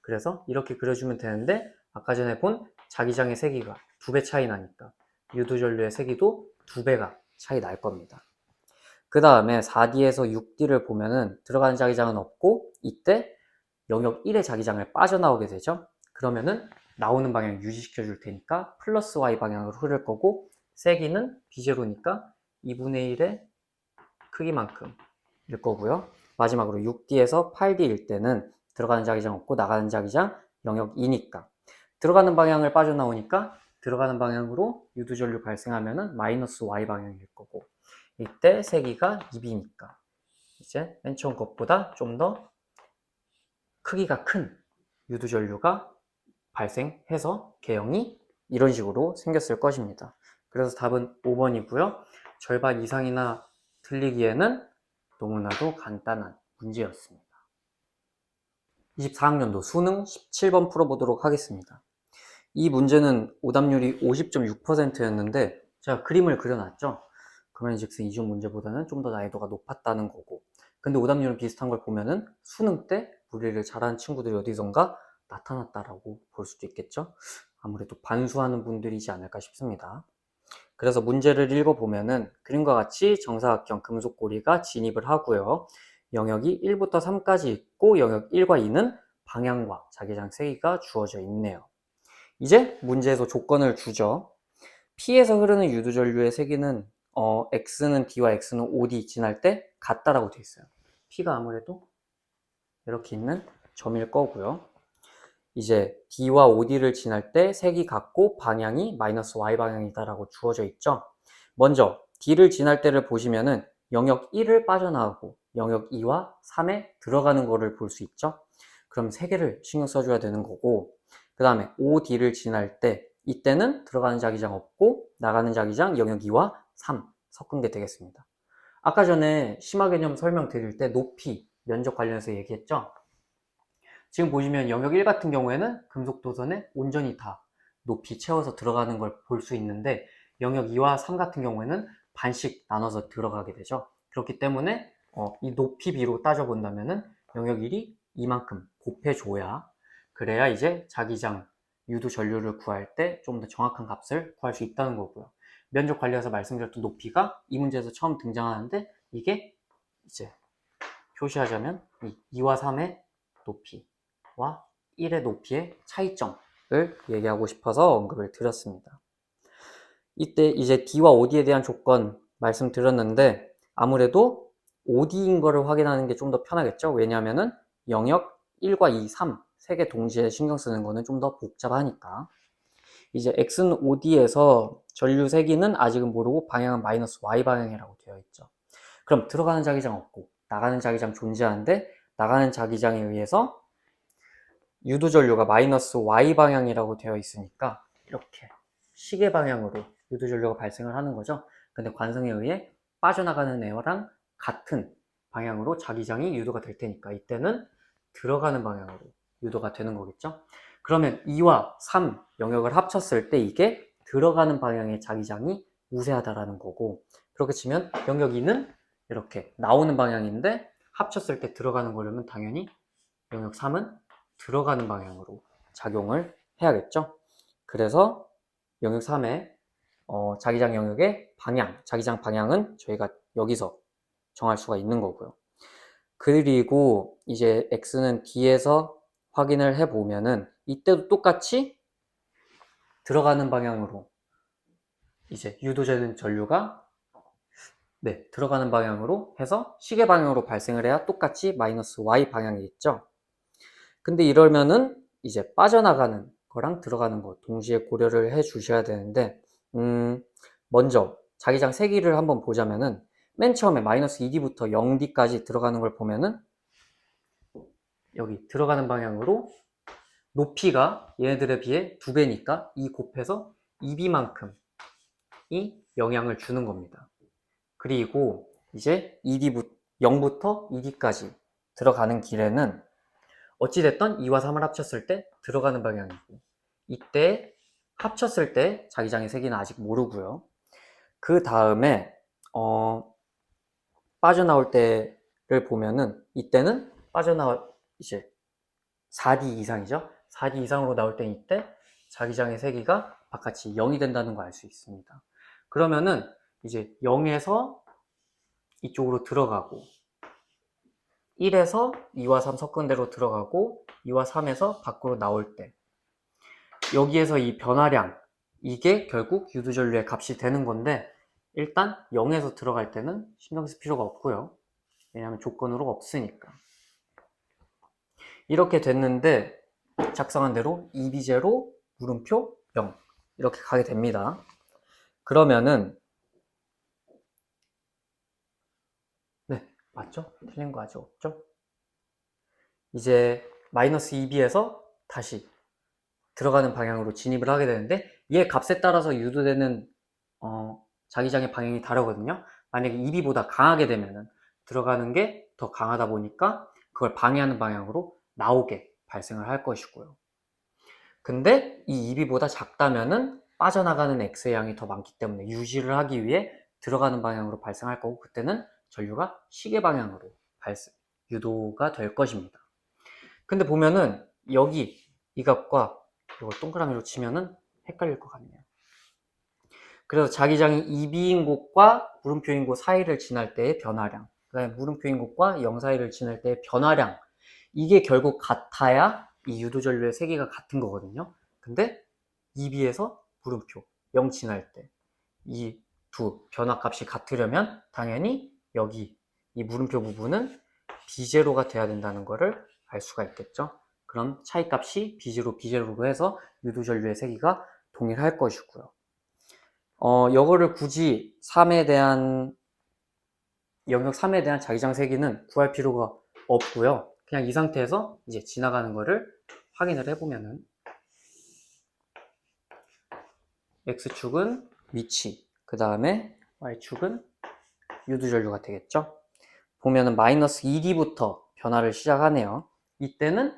그래서 이렇게 그려주면 되는데 아까 전에 본 자기장의 세기가 2배 차이 나니까 유도전류의 세기도 2배가 차이 날 겁니다. 그 다음에 4D에서 6D를 보면은 들어가는 자기장은 없고 이때 영역 1의 자기장을 빠져나오게 되죠. 그러면은 나오는 방향 유지시켜 줄 테니까 플러스 Y 방향으로 흐를 거고 세기는 B0니까 2분의 1의 크기만큼 일 거고요. 마지막으로 6D에서 8D일 때는 들어가는 자기장 없고 나가는 자기장 영역 2니까 들어가는 방향을 빠져나오니까 들어가는 방향으로 유도전류 발생하면은 마이너스 Y 방향일 거고 이때 세기가 2B니까 이제 맨 처음 것보다 좀 더 크기가 큰 유도전류가 발생해서 개형이 이런 식으로 생겼을 것입니다. 그래서 답은 5번이고요. 절반 이상이나 틀리기에는 너무나도 간단한 문제였습니다. 24학년도 수능 17번 풀어보도록 하겠습니다. 이 문제는 오답률이 50.6%였는데 제가 그림을 그려놨죠. 그러면즉슨 이중 문제보다는 좀 더 난이도가 높았다는 거고 근데 오답률은 비슷한 걸 보면은 수능 때 물리를 잘하는 친구들이 어디선가 나타났다라고 볼 수도 있겠죠. 아무래도 반수하는 분들이지 않을까 싶습니다. 그래서 문제를 읽어보면은 그림과 같이 정사각형 금속고리가 진입을 하고요. 영역이 1부터 3까지 있고 영역 1과 2는 방향과 자기장 세기가 주어져 있네요. 이제 문제에서 조건을 주죠. P에서 흐르는 유도전류의 세기는 X는 D와 X는 OD 지날 때 같다라고 되어 있어요. P가 아무래도 이렇게 있는 점일 거고요. 이제 D와 OD를 지날 때 색이 같고 방향이 마이너스 Y 방향이다라고 주어져 있죠. 먼저 D를 지날 때를 보시면은 영역 1을 빠져나가고 영역 2와 3에 들어가는 거를 볼 수 있죠. 그럼 3개를 신경 써줘야 되는 거고 그 다음에 OD를 지날 때 이때는 들어가는 자기장 없고 나가는 자기장 영역 2와 3 섞은 게 되겠습니다. 아까 전에 심화 개념 설명드릴 때 높이, 면적 관련해서 얘기했죠. 지금 보시면 영역 1 같은 경우에는 금속 도선에 온전히 다 높이 채워서 들어가는 걸 볼 수 있는데 영역 2와 3 같은 경우에는 반씩 나눠서 들어가게 되죠. 그렇기 때문에 이 높이 비로 따져본다면은 영역 1이 이만큼 곱해줘야 그래야 이제 자기장 유도 전류를 구할 때 좀 더 정확한 값을 구할 수 있다는 거고요. 면적 관리에서 말씀드렸던 높이가 이 문제에서 처음 등장하는데 이게 이제 표시하자면 이 2와 3의 높이와 1의 높이의 차이점을 얘기하고 싶어서 언급을 드렸습니다. 이때 이제 D와 OD에 대한 조건 말씀드렸는데 아무래도 OD인 거를 확인하는 게 좀 더 편하겠죠. 왜냐하면은 영역 1과 2, 3 세 개 동시에 신경 쓰는 거는 좀 더 복잡하니까. 이제 X는 OD에서 전류 세기는 아직은 모르고 방향은 마이너스 Y 방향이라고 되어 있죠. 그럼 들어가는 자기장 없고 나가는 자기장 존재하는데 나가는 자기장에 의해서 유도전류가 마이너스 y 방향이라고 되어 있으니까 이렇게 시계 방향으로 유도전류가 발생을 하는 거죠. 근데 관성에 의해 빠져나가는 에어랑 같은 방향으로 자기장이 유도가 될 테니까 이때는 들어가는 방향으로 유도가 되는 거겠죠. 그러면 2와 3 영역을 합쳤을 때 이게 들어가는 방향의 자기장이 우세하다라는 거고, 그렇게 치면 영역 2는 이렇게 나오는 방향인데 합쳤을 때 들어가는 거려면 당연히 영역 3은 들어가는 방향으로 작용을 해야겠죠. 그래서 영역 3의 자기장 영역의 방향, 자기장 방향은 저희가 여기서 정할 수가 있는 거고요. 그리고 이제 X는 D에서 확인을 해보면은 이때도 똑같이 들어가는 방향으로 이제 유도되는 전류가 들어가는 방향으로 해서 시계 방향으로 발생을 해야 똑같이 마이너스 Y 방향이겠죠. 근데 이러면은 이제 빠져나가는 거랑 들어가는 거 동시에 고려를 해 주셔야 되는데, 먼저 자기장 세기를 한번 보자면은 맨 처음에 마이너스 2D부터 0D까지 들어가는 걸 보면은 여기 들어가는 방향으로 높이가 얘네들에 비해 2배니까 이 곱해서 2B만큼이 영향을 주는 겁니다. 그리고 이제 0부터 2D까지 들어가는 길에는 어찌됐든 2와 3을 합쳤을 때 들어가는 방향이고, 이때 합쳤을 때 자기장의 세기는 아직 모르고요. 그 다음에 빠져나올 때를 보면은 이때는 이제 4D 이상이죠. 4D 이상으로 나올 때 이때 자기장의 세기가 바깥이 0이 된다는 거 알 수 있습니다. 그러면은 이제 0에서 이쪽으로 들어가고 1에서 2와 3 섞은 대로 들어가고 2와 3에서 밖으로 나올 때 여기에서 이 변화량, 이게 결국 유도전류의 값이 되는 건데, 일단 0에서 들어갈 때는 신경 쓸 필요가 없고요. 왜냐하면 조건으로 없으니까. 이렇게 됐는데 작성한 대로 EB0 물음표 0 이렇게 가게 됩니다. 그러면은 맞죠? 틀린 거 아직 없죠? 이제 마이너스 2B에서 다시 들어가는 방향으로 진입을 하게 되는데, 얘 값에 따라서 유도되는 자기장의 방향이 다르거든요. 만약에 2B보다 강하게 되면은 들어가는 게 더 강하다 보니까 그걸 방해하는 방향으로 나오게 발생을 할 것이고요. 근데 이 2B보다 작다면은 빠져나가는 X의 양이 더 많기 때문에 유지를 하기 위해 들어가는 방향으로 발생할 거고, 그때는 전류가 시계 방향으로 유도가 될 것입니다. 근데 보면은 여기 이 값과 이걸 동그라미로 치면은 헷갈릴 것 같네요. 그래서 자기장이 2B인 곳과 물음표인 곳 사이를 지날 때의 변화량, 그 다음에 물음표인 곳과 0 사이를 지날 때의 변화량, 이게 결국 같아야 이 유도전류의 세기가 같은 거거든요. 근데 2B에서 물음표 0 지날 때 이 두 변화값이 같으려면 당연히 여기 이 물음표 부분은 B0가 돼야 된다는 것을 알 수가 있겠죠. 그럼 차이값이 B0, B0로 해서 유도전류의 세기가 동일할 것이고요. 이거를 굳이 영역 3에 대한 자기장 세기는 구할 필요가 없고요. 그냥 이 상태에서 이제 지나가는 거를 확인을 해보면은 X축은 위치, 그 다음에 Y축은 유도전류가 되겠죠. 보면은 마이너스 2D부터 변화를 시작하네요. 이때는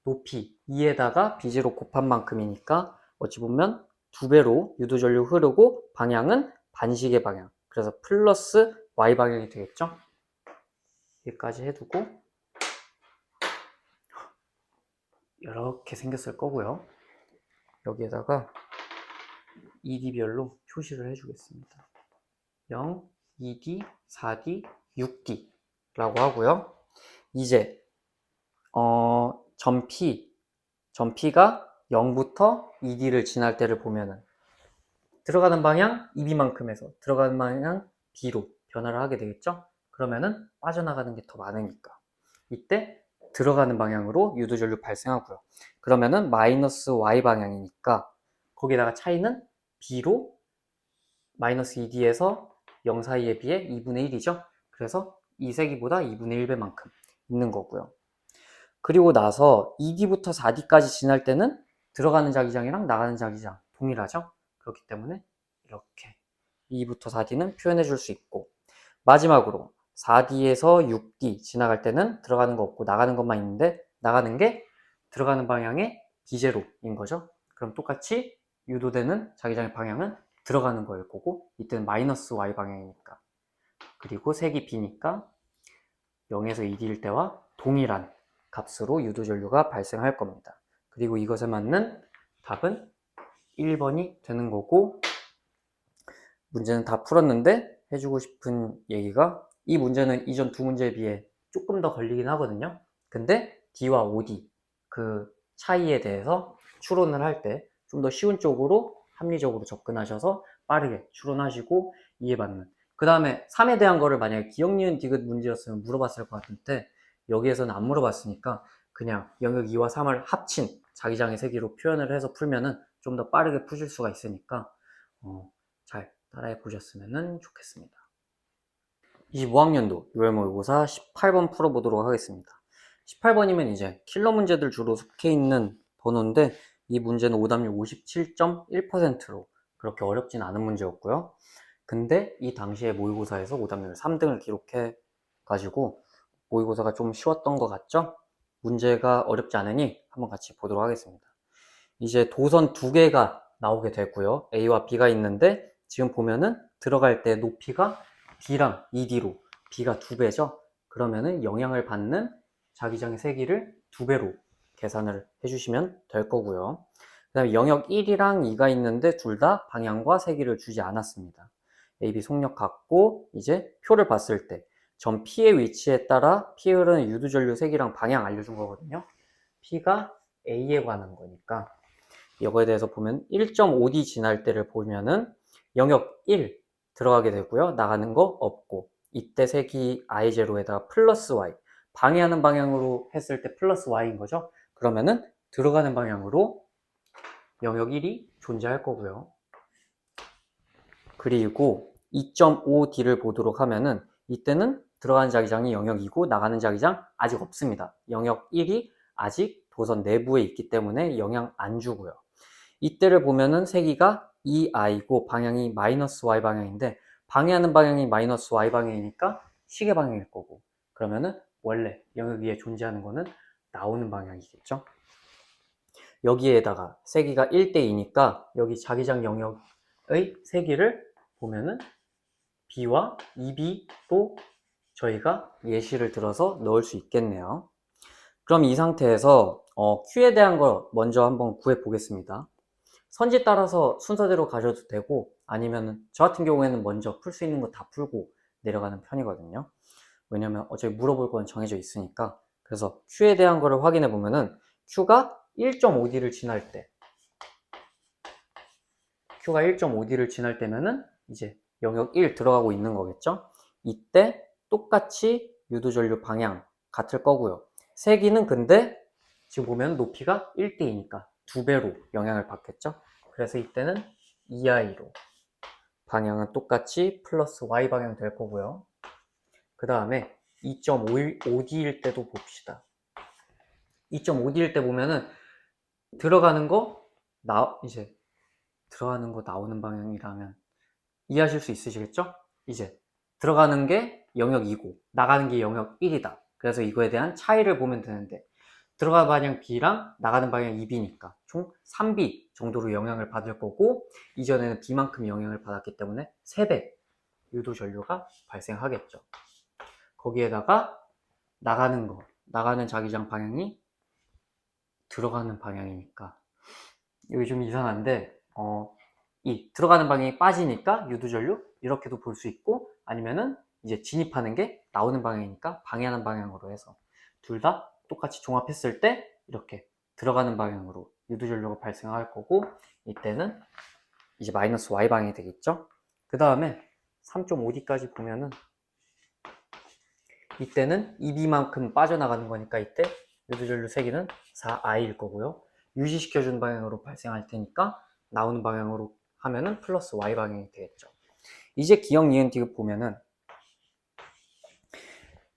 높이 2에다가 B0 곱한 만큼이니까 어찌 보면 2배로 유도전류 흐르고 방향은 반시계 방향, 그래서 플러스 Y 방향이 되겠죠. 여기까지 해두고 이렇게 생겼을 거고요. 여기에다가 2D별로 표시를 해주겠습니다. 0, 2D, 4D, 6D 라고 하고요. 이제 점 P가 0부터 2D를 지날 때를 보면은 들어가는 방향 2B만큼에서 들어가는 방향 B로 변화를 하게 되겠죠. 그러면은 빠져나가는 게 더 많으니까 이때 들어가는 방향으로 유도전류 발생하고요. 그러면은 마이너스 Y 방향이니까 거기다가 차이는 B로 마이너스 2D에서 0 사이에 비해 2분의 1이죠. 그래서 이 세기보다 2분의 1배만큼 있는 거고요. 그리고 나서 2D부터 4D까지 지날 때는 들어가는 자기장이랑 나가는 자기장 동일하죠? 그렇기 때문에 이렇게 2부터 4D는 표현해 줄 수 있고, 마지막으로 4D에서 6D 지나갈 때는 들어가는 거 없고 나가는 것만 있는데, 나가는 게 들어가는 방향의 B제로인 거죠. 그럼 똑같이 유도되는 자기장의 방향은 들어가는 거일 거고, 이때는 마이너스 Y 방향이니까, 그리고 색이 B니까 0에서 2D일 때와 동일한 값으로 유도전류가 발생할 겁니다. 그리고 이것에 맞는 답은 1번이 되는 거고, 문제는 다 풀었는데 해주고 싶은 얘기가, 이 문제는 이전 두 문제에 비해 조금 더 걸리긴 하거든요. 근데 D와 OD 그 차이에 대해서 추론을 할 때 좀 더 쉬운 쪽으로 합리적으로 접근하셔서 빠르게 추론하시고 이해받는, 그 다음에 3에 대한 거를 만약에 기억, 니은, 디귿 문제였으면 물어봤을 것 같은데 여기에서는 안 물어봤으니까 그냥 영역 2와 3을 합친 자기장의 세기로 표현을 해서 풀면은 좀 더 빠르게 푸실 수가 있으니까 잘 따라해 보셨으면 좋겠습니다. 25학년도 6월 모의고사 18번 풀어보도록 하겠습니다. 18번이면 이제 킬러 문제들 주로 속해 있는 번호인데, 이 문제는 오답률 57.1%로 그렇게 어렵진 않은 문제였고요. 근데 이 당시에 모의고사에서 오답률 3등을 기록해 가지고 모의고사가 좀 쉬웠던 것 같죠? 문제가 어렵지 않으니 한번 같이 보도록 하겠습니다. 이제 도선 두 개가 나오게 되고요. A와 B가 있는데 지금 보면은 들어갈 때 높이가 D랑 2D로 B가 2배죠. 그러면은 영향을 받는 자기장의 세기를 2배로 계산을 해주시면 될 거고요. 그 다음에 영역 1이랑 2가 있는데 둘 다 방향과 세기를 주지 않았습니다. AB 속력 같고, 이제 표를 봤을 때 점 P의 위치에 따라 P에 흐르는 유도전류 세기랑 방향 알려준 거거든요. P가 A에 관한 거니까 이거에 대해서 보면 1.5D 지날 때를 보면은 영역 1 들어가게 되고요. 나가는 거 없고, 이때 색이 I0에다가 플러스 Y, 방해하는 방향으로 했을 때 플러스 Y인 거죠. 그러면은 들어가는 방향으로 영역 1이 존재할 거고요. 그리고 2.5D를 보도록 하면은 이때는 들어가는 자기장이 영역 2고 나가는 자기장 아직 없습니다. 영역 1이 아직 도선 내부에 있기 때문에 영향 안 주고요. 이때를 보면은 세기가 EI고 방향이 마이너스 Y 방향인데, 방해하는 방향이 마이너스 Y 방향이니까 시계 방향일 거고, 그러면은 원래 영역 위에 존재하는 거는 나오는 방향이겠죠. 여기에다가 세기가 1대2니까 여기 자기장 영역의 세기를 보면은 B와 2B로 저희가 예시를 들어서 넣을 수 있겠네요. 그럼 이 상태에서 Q에 대한 걸 먼저 한번 구해 보겠습니다. 선지 따라서 순서대로 가셔도 되고, 아니면 저 같은 경우에는 먼저 풀 수 있는 거 다 풀고 내려가는 편이거든요. 왜냐면 어차피 물어볼 건 정해져 있으니까. 그래서 Q에 대한 거를 확인해 보면은 Q가 1.5D를 지날 때, Q가 1.5D를 지날 때면은 이제 영역 1 들어가고 있는 거겠죠. 이때 똑같이 유도전류 방향 같을 거고요. 세기는 근데 지금 보면 높이가 1대2니까 2배로 영향을 받겠죠. 그래서 이때는 EI로 방향은 똑같이 플러스 Y 방향 될 거고요. 그 다음에 2.5D일 때도 봅시다. 2.5D일 때 보면은 들어가는 거 이제 들어가는 거 나오는 방향이라면 이해하실 수 있으시겠죠? 이제 들어가는 게 영역 2고 나가는 게 영역 1이다. 그래서 이거에 대한 차이를 보면 되는데, 들어가는 방향 B랑 나가는 방향 2B니까 총 3B 정도로 영향을 받을 거고, 이전에는 B만큼 영향을 받았기 때문에 3배 유도 전류가 발생하겠죠. 거기에다가 나가는 자기장 방향이 들어가는 방향이니까 여기 좀 이상한데, 이 들어가는 방향이 빠지니까 유도 전류 이렇게도 볼 수 있고, 아니면은 이제 진입하는 게 나오는 방향이니까 방해하는 방향으로 해서 둘 다 똑같이 종합했을 때 이렇게 들어가는 방향으로 유도 전류가 발생할 거고, 이때는 이제 마이너스 Y 방향이 되겠죠. 그 다음에 3.5D까지 보면은 이때는 2B만큼 빠져나가는 거니까 이때 유도전류 세기는 4I일 거고요. 유지시켜주는 방향으로 발생할 테니까 나오는 방향으로 하면은 플러스 Y 방향이 되겠죠. 이제 기억, 니은, 디귿 보면은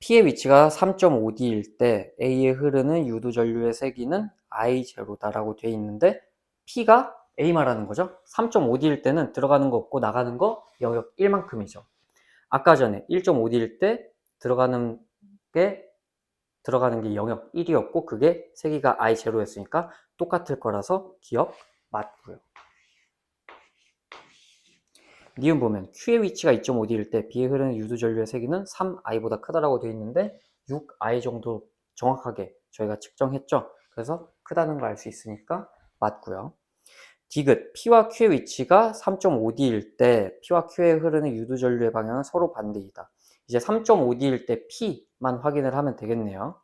P의 위치가 3.5D일 때 A에 흐르는 유도전류의 세기는 I0다라고 되어 있는데 P가 A 말하는 거죠. 3.5D일 때는 들어가는 거 없고 나가는 거 영역 1만큼이죠. 아까 전에 1.5D일 때 들어가는 게 영역 1이었고 그게 세기가 I0였으니까 똑같을 거라서 기억 맞고요. 니은 보면 Q의 위치가 2.5D일 때 B에 흐르는 유도전류의 세기는 3I보다 크다라고 되어 있는데 6I 정도 정확하게 저희가 측정했죠. 그래서 크다는 걸 알 수 있으니까 맞고요. 디귿 P와 Q의 위치가 3.5D일 때 P와 Q에 흐르는 유도전류의 방향은 서로 반대이다. 이제 3.5D일 때 P만 확인을 하면 되겠네요.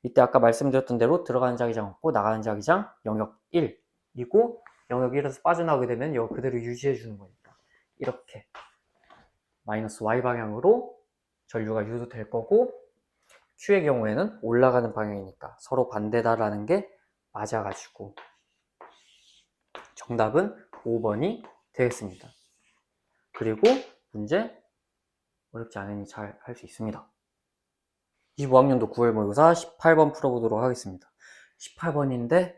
이때 아까 말씀드렸던 대로 들어가는 자기장 없고 나가는 자기장 영역 1이고 영역 1에서 빠져나오게 되면 이거 그대로 유지해 주는 거니까 이렇게 마이너스 Y 방향으로 전류가 유도될 거고 Q의 경우에는 올라가는 방향이니까 서로 반대다라는 게 맞아가지고 정답은 5번이 되겠습니다. 그리고 문제 어렵지 않으니 잘 할 수 있습니다. 25학년도 9월 모의고사 18번 풀어보도록 하겠습니다. 18번인데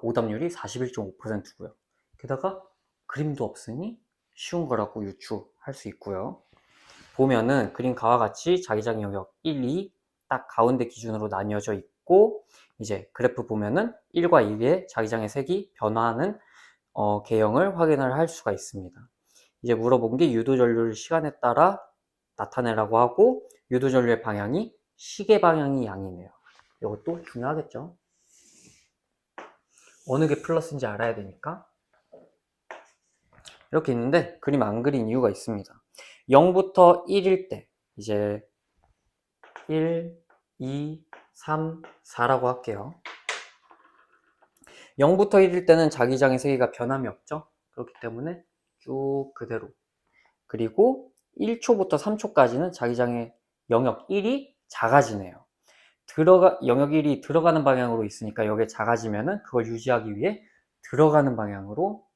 오답률이 41.5%고요. 게다가 그림도 없으니 쉬운 거라고 유추할 수 있고요. 보면은 그림과와 같이 자기장 영역 1, 2 딱 가운데 기준으로 나뉘어져 있고 이제 그래프 보면은 1과 2의 자기장의 색이 변화하는 개형을 확인을 할 수가 있습니다. 이제 물어본 게 유도전류를 시간에 따라 나타내라고 하고 유도전류의 방향이 시계 방향이 양이네요. 이것도 중요하겠죠. 어느 게 플러스인지 알아야 되니까. 이렇게 있는데 그림 안 그린 이유가 있습니다. 0부터 1일 때 이제 1, 2, 3, 4라고 할게요. 0부터 1일 때는 자기장의 세기가 변함이 없죠. 그렇기 때문에 쭉 그대로. 그리고 1초부터 3초까지는 자기장의 영역 1이 작아지네요. 영역 1이 들어가는 방향으로 있으니까 여기에 작아지면은 그걸 유지하기 위해 들어가는 방향으로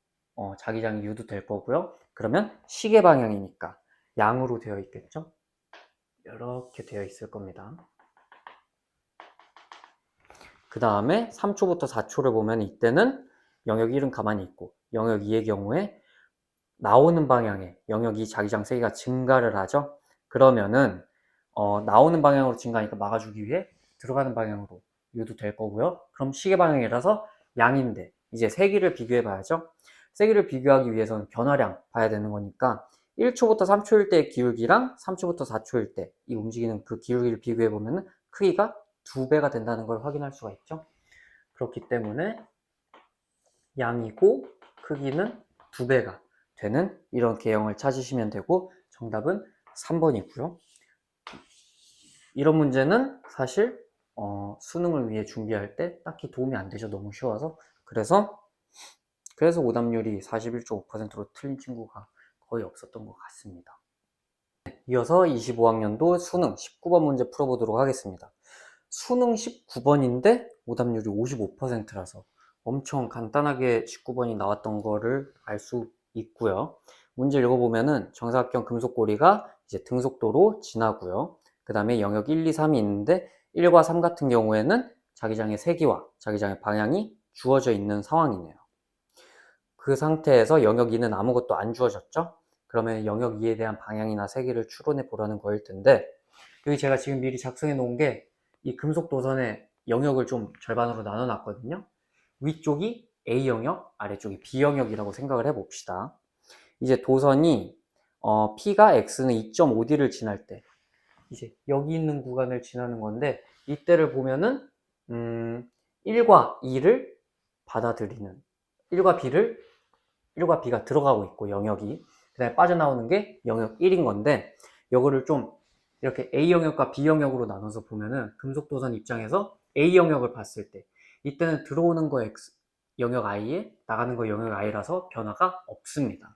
자기장이 유도될 거고요. 그러면 시계 방향이니까 양으로 되어 있겠죠. 이렇게 되어 있을 겁니다. 그 다음에 3초부터 4초를 보면 이때는 영역 1은 가만히 있고 영역 2의 경우에 나오는 방향에 영역 2 자기장 세기가 증가를 하죠. 그러면은 나오는 방향으로 증가하니까 막아주기 위해 들어가는 방향으로 유도될 거고요. 그럼 시계 방향이라서 양인데 이제 세기를 비교해 봐야죠. 세기를 비교하기 위해서는 변화량 봐야 되는 거니까 1초부터 3초일 때의 기울기랑 3초부터 4초일 때 이 움직이는 그 기울기를 비교해 보면 크기가 2배가 된다는 걸 확인할 수가 있죠. 그렇기 때문에 양이고 크기는 2배가 되는 이런 개형을 찾으시면 되고 정답은 3번이고요. 이런 문제는 사실 수능을 위해 준비할 때 딱히 도움이 안 되죠. 너무 쉬워서. 그래서 오답률이 41.5%로 틀린 친구가 거의 없었던 것 같습니다. 이어서 25학년도 수능 19번 문제 풀어보도록 하겠습니다. 수능 19번인데 오답률이 55%라서 엄청 간단하게 19번이 나왔던 거를 알 수 있고요. 문제 읽어보면은 정사각형 금속고리가 이제 등속도로 지나고요. 그 다음에 영역 1, 2, 3이 있는데 1과 3 같은 경우에는 자기장의 세기와 자기장의 방향이 주어져 있는 상황이네요. 그 상태에서 영역 2는 아무것도 안 주어졌죠? 그러면 영역 2에 대한 방향이나 세기를 추론해 보라는 거일 텐데 여기 제가 지금 미리 작성해 놓은 게 이 금속 도선의 영역을 좀 절반으로 나눠 놨거든요. 위쪽이 A 영역, 아래쪽이 B 영역이라고 생각을 해 봅시다. 이제 도선이 P가 X는 2.5D를 지날 때 이제 여기 있는 구간을 지나는 건데 이때를 보면은 1과 2를 받아들이는 1과 B가 들어가고 있고 영역이 그 다음에 빠져나오는 게 영역 1인 건데 이거를 좀 이렇게 A 영역과 B 영역으로 나눠서 보면은 금속도선 입장에서 A 영역을 봤을 때 이때는 들어오는 거 X 영역 I에 나가는 거 영역 I라서 변화가 없습니다.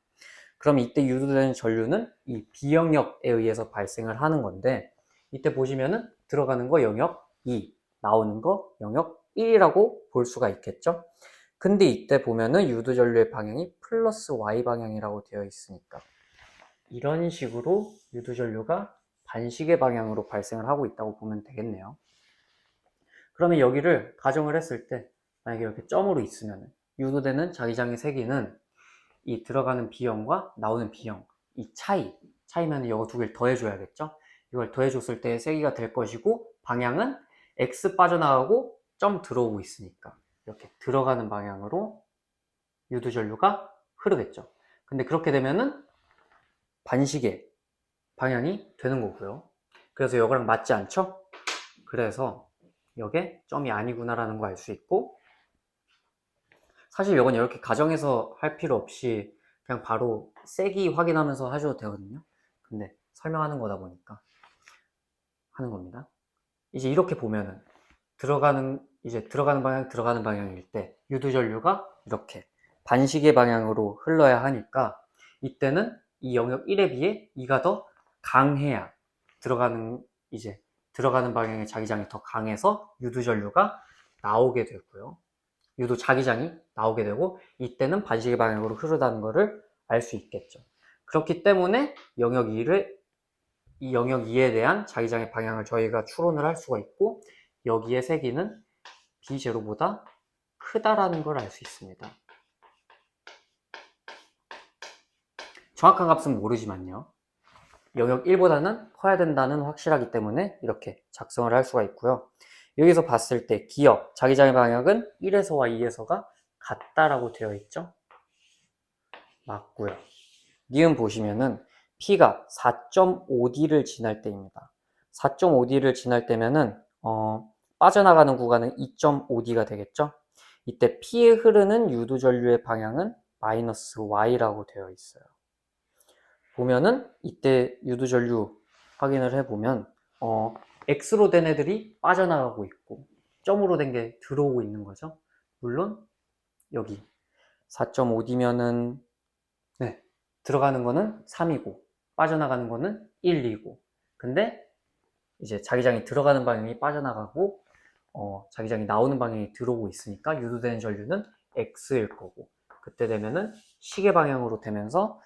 그럼 이때 유도되는 전류는 이 B 영역에 의해서 발생을 하는 건데 이때 보시면은 들어가는 거 영역 2, 나오는 거 영역 1이라고 볼 수가 있겠죠. 근데 이때 보면은 유도전류의 방향이 플러스 Y 방향이라고 되어 있으니까 이런 식으로 유도전류가 반시계 방향으로 발생을 하고 있다고 보면 되겠네요. 그러면 여기를 가정을 했을 때 만약에 이렇게 점으로 있으면 유도되는 자기장의 세기는 이 들어가는 B형과 나오는 B형, 이 차이면 이거 두 개를 더해줘야겠죠? 이걸 더해줬을 때 세기가 될 것이고 방향은 X 빠져나가고 점 들어오고 있으니까 이렇게 들어가는 방향으로 유도전류가 흐르겠죠. 근데 그렇게 되면은 반시계 방향이 되는 거고요. 그래서 이거랑 맞지 않죠? 그래서 이게 점이 아니구나라는 거 알 수 있고, 사실 이건 이렇게 가정해서 할 필요 없이 그냥 바로 세기 확인하면서 하셔도 되거든요. 근데 설명하는 거다 보니까 하는 겁니다. 이제 이렇게 보면은 들어가는 방향일 때 유도전류가 이렇게 반시계 방향으로 흘러야 하니까 이때는 이 영역 1에 비해 2가 더 강해야 들어가는 방향의 자기장이 더 강해서 유도전류가 나오게 되고요. 유도 자기장이 나오게 되고 이때는 반시계 방향으로 흐르다는 것을 알 수 있겠죠. 그렇기 때문에 이 영역 2에 대한 자기장의 방향을 저희가 추론을 할 수가 있고 여기에 세기는 B0보다 크다라는 걸 알 수 있습니다. 정확한 값은 모르지만요. 영역 1보다는 커야 된다는 확실하기 때문에 이렇게 작성을 할 수가 있고요. 여기서 봤을 때 기역, 자기장의 방향은 1에서와 2에서가 같다라고 되어 있죠. 맞고요. 니은 보시면은 P가 4.5D를 지날 때입니다. 4.5D를 지날 때면은 빠져나가는 구간은 2.5D가 되겠죠. 이때 P에 흐르는 유도전류의 방향은 마이너스 Y라고 되어 있어요. 보면은 이때 유도전류 확인을 해보면 X로 된 애들이 빠져나가고 있고 점으로 된 게 들어오고 있는 거죠. 물론 여기 4.5D면은 네, 들어가는 거는 3이고 빠져나가는 거는 1, 2고 근데 이제 자기장이 들어가는 방향이 빠져나가고 자기장이 나오는 방향이 들어오고 있으니까 유도되는 전류는 X일 거고 그때 되면은 시계 방향으로 되면서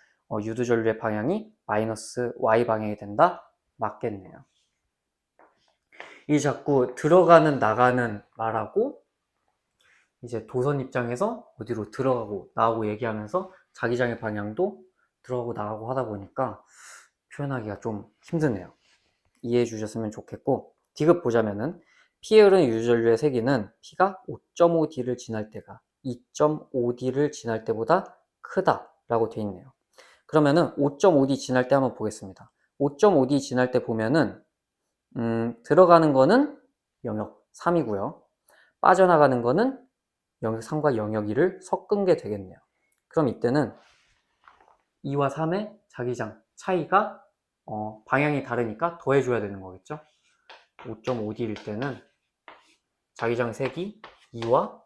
유도 전류의 방향이 마이너스 Y 방향이 된다? 맞겠네요. 이 자꾸 들어가는 나가는 말하고 이제 도선 입장에서 어디로 들어가고 나오고 얘기하면서 자기장의 방향도 들어가고 나가고 하다 보니까 표현하기가 좀 힘드네요. 이해해 주셨으면 좋겠고 D급 보자면은 P에 흐르는 유전류의 세기는 P가 5.5D를 지날 때가 2.5D를 지날 때보다 크다 라고 되어 있네요. 그러면은 5.5D 지날 때 한번 보겠습니다. 5.5D 지날 때 보면은 들어가는 거는 영역 3이고요. 빠져나가는 거는 영역 3과 영역 2를 섞은 게 되겠네요. 그럼 이때는 2와 3의 자기장 차이가 방향이 다르니까 더해줘야 되는 거겠죠. 5.5D일 때는 자기장 색이 2와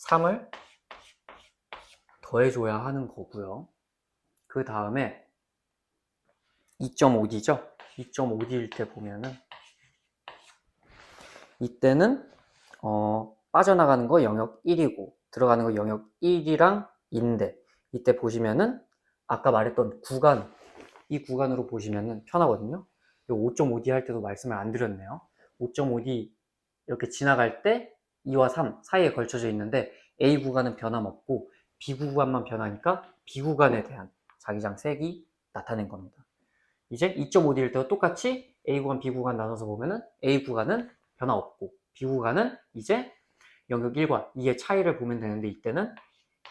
3을 더해줘야 하는 거고요. 그 다음에 2.5D죠. 2.5D일 때 보면은 이때는 빠져나가는 거 영역 1이고 들어가는 거 영역 1이랑 2인데 이때 보시면은 아까 말했던 구간 이 구간으로 보시면은 편하거든요. 5.5D 할 때도 말씀을 안 드렸네요. 5.5D 이렇게 지나갈 때 2와 3 사이에 걸쳐져 있는데 A 구간은 변함없고 B 구간만 변하니까 B 구간에 대한 자기장 색이 나타낸 겁니다. 이제 2.5D일 때도 똑같이 A 구간, B 구간 나눠서 보면은 A 구간은 변화없고 B 구간은 이제 영역 1과 2의 차이를 보면 되는데 이때는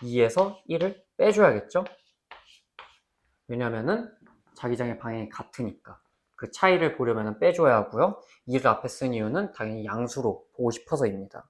2에서 1을 빼줘야겠죠? 왜냐면은 자기장의 방향이 같으니까 그 차이를 보려면 빼줘야 하고요. 2를 앞에 쓴 이유는 당연히 양수로 보고 싶어서입니다.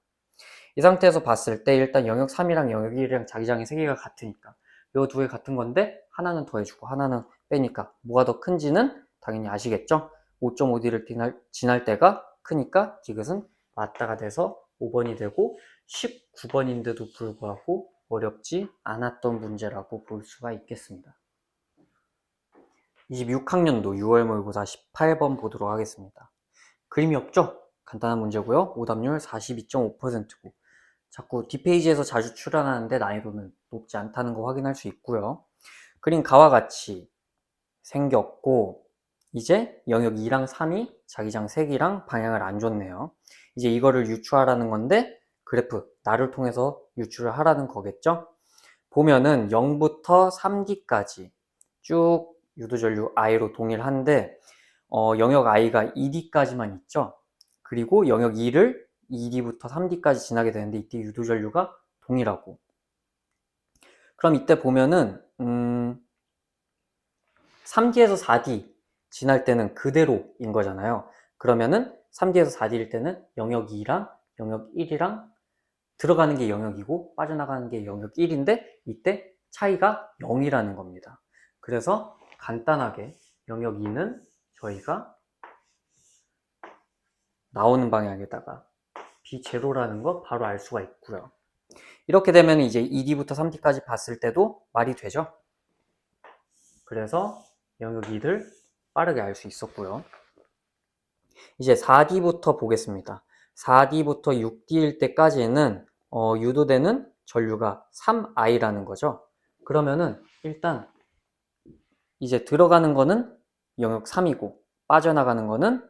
이 상태에서 봤을 때 일단 영역 3이랑 영역 1이랑 자기장의 세기가 같으니까 이 두 개 같은 건데 하나는 더해주고 하나는 빼니까 뭐가 더 큰지는 당연히 아시겠죠? 5.5D를 지날 때가 크니까 디귿은 맞다가 돼서 5번이 되고 19번인데도 불구하고 어렵지 않았던 문제라고 볼 수가 있겠습니다. 26학년도 6월 모의고사 18번 보도록 하겠습니다. 그림이 없죠? 간단한 문제고요. 오답률 42.5%고 자꾸 뒷페이지에서 자주 출연하는데 난이도는 높지 않다는 거 확인할 수 있고요. 그림 가와 같이 생겼고 이제 영역 2랑 3이 자기장 색이랑 방향을 안 줬네요. 이제 이거를 유추하라는 건데 그래프 나를 통해서 유추를 하라는 거겠죠. 보면은 0부터 3D까지 쭉 유도전류 I로 동일한데 영역 I가 2D까지만 있죠. 그리고 영역 2를 2D부터 3D까지 지나게 되는데 이때 유도전류가 동일하고, 그럼 이때 보면은 3D에서 4D 지날 때는 그대로인 거잖아요. 그러면은 3D에서 4D일 때는 영역 2랑 영역 1이랑 들어가는 게 영역이고 빠져나가는 게 영역 1인데 이때 차이가 0이라는 겁니다. 그래서 간단하게 영역 2는 저희가 나오는 방향에다가 B0라는 거 바로 알 수가 있고요. 이렇게 되면 이제 2D부터 3D까지 봤을 때도 말이 되죠. 그래서 영역 2를 빠르게 알 수 있었고요. 이제 4D부터 보겠습니다. 4D부터 6D일 때까지는 유도되는 전류가 3I라는 거죠. 그러면은 일단 이제 들어가는 거는 영역 3이고 빠져나가는 거는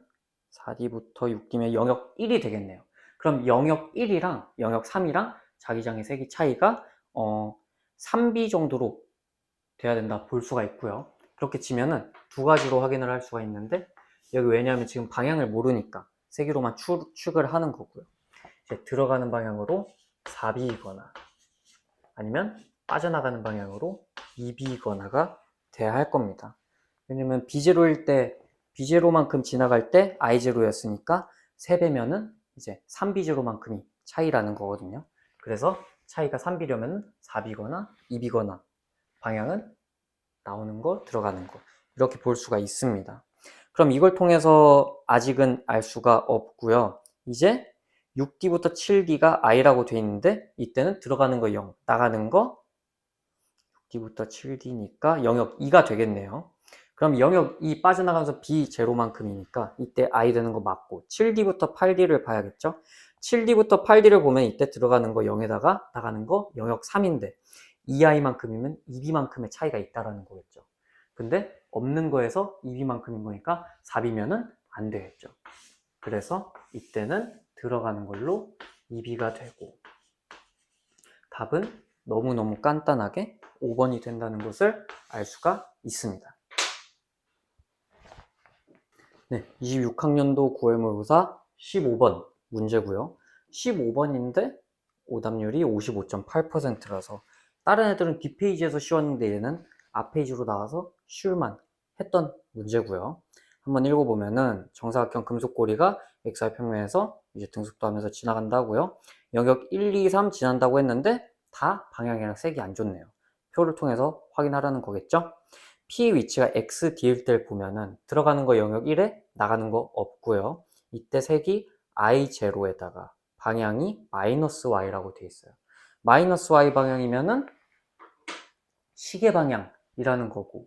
4D부터 6D면 영역 1이 되겠네요. 그럼 영역 1이랑 영역 3이랑 자기장의 색이 차이가 3B 정도로 돼야 된다 볼 수가 있고요. 그렇게 치면은 두 가지로 확인을 할 수가 있는데 여기 왜냐하면 지금 방향을 모르니까 세기로만 축을 하는 거고요. 이제 들어가는 방향으로 4B이거나 아니면 빠져나가는 방향으로 2B이거나가 돼야 할 겁니다. 왜냐면 B0일 때 B0만큼 지나갈 때 I0였으니까 3배면은 이제 3B0만큼이 차이라는 거거든요. 그래서 차이가 3B려면 4B거나 2B거나 방향은 나오는 거, 들어가는 거 이렇게 볼 수가 있습니다. 그럼 이걸 통해서 아직은 알 수가 없고요. 이제 6D부터 7D가 I라고 돼 있는데 이때는 들어가는 거 0, 나가는 거 6D부터 7D니까 영역 2가 되겠네요. 그럼 영역 2 빠져나가면서 B0만큼이니까 이때 I 되는 거 맞고 7D부터 8D를 봐야겠죠? 7D부터 8D를 보면 이때 들어가는 거 0에다가 나가는 거 영역 3인데 2i만큼이면 2b만큼의 차이가 있다라는 거겠죠. 근데 없는 거에서 2b만큼인 거니까 4b면은 안 되겠죠. 그래서 이때는 들어가는 걸로 2b가 되고 답은 너무너무 간단하게 5번이 된다는 것을 알 수가 있습니다. 네, 26학년도 9월 모의고사 15번 문제고요. 15번인데 오답률이 55.8%라서 다른 애들은 뒷페이지에서 쉬웠는데 얘는 앞페이지로 나와서 쉬울만 했던 문제고요. 한번 읽어보면은 정사각형 금속고리가 XR평면에서 이제 등속도 하면서 지나간다고요. 영역 1, 2, 3 지난다고 했는데 다 방향이랑 색이 안 좋네요. 표를 통해서 확인하라는 거겠죠? P 위치가 XD일 때를 보면은 들어가는 거 영역 1에 나가는 거 없고요. 이때 색이 I0에다가 방향이 마이너스 Y라고 되어 있어요. 마이너스 Y 방향이면은 시계 방향이라는 거고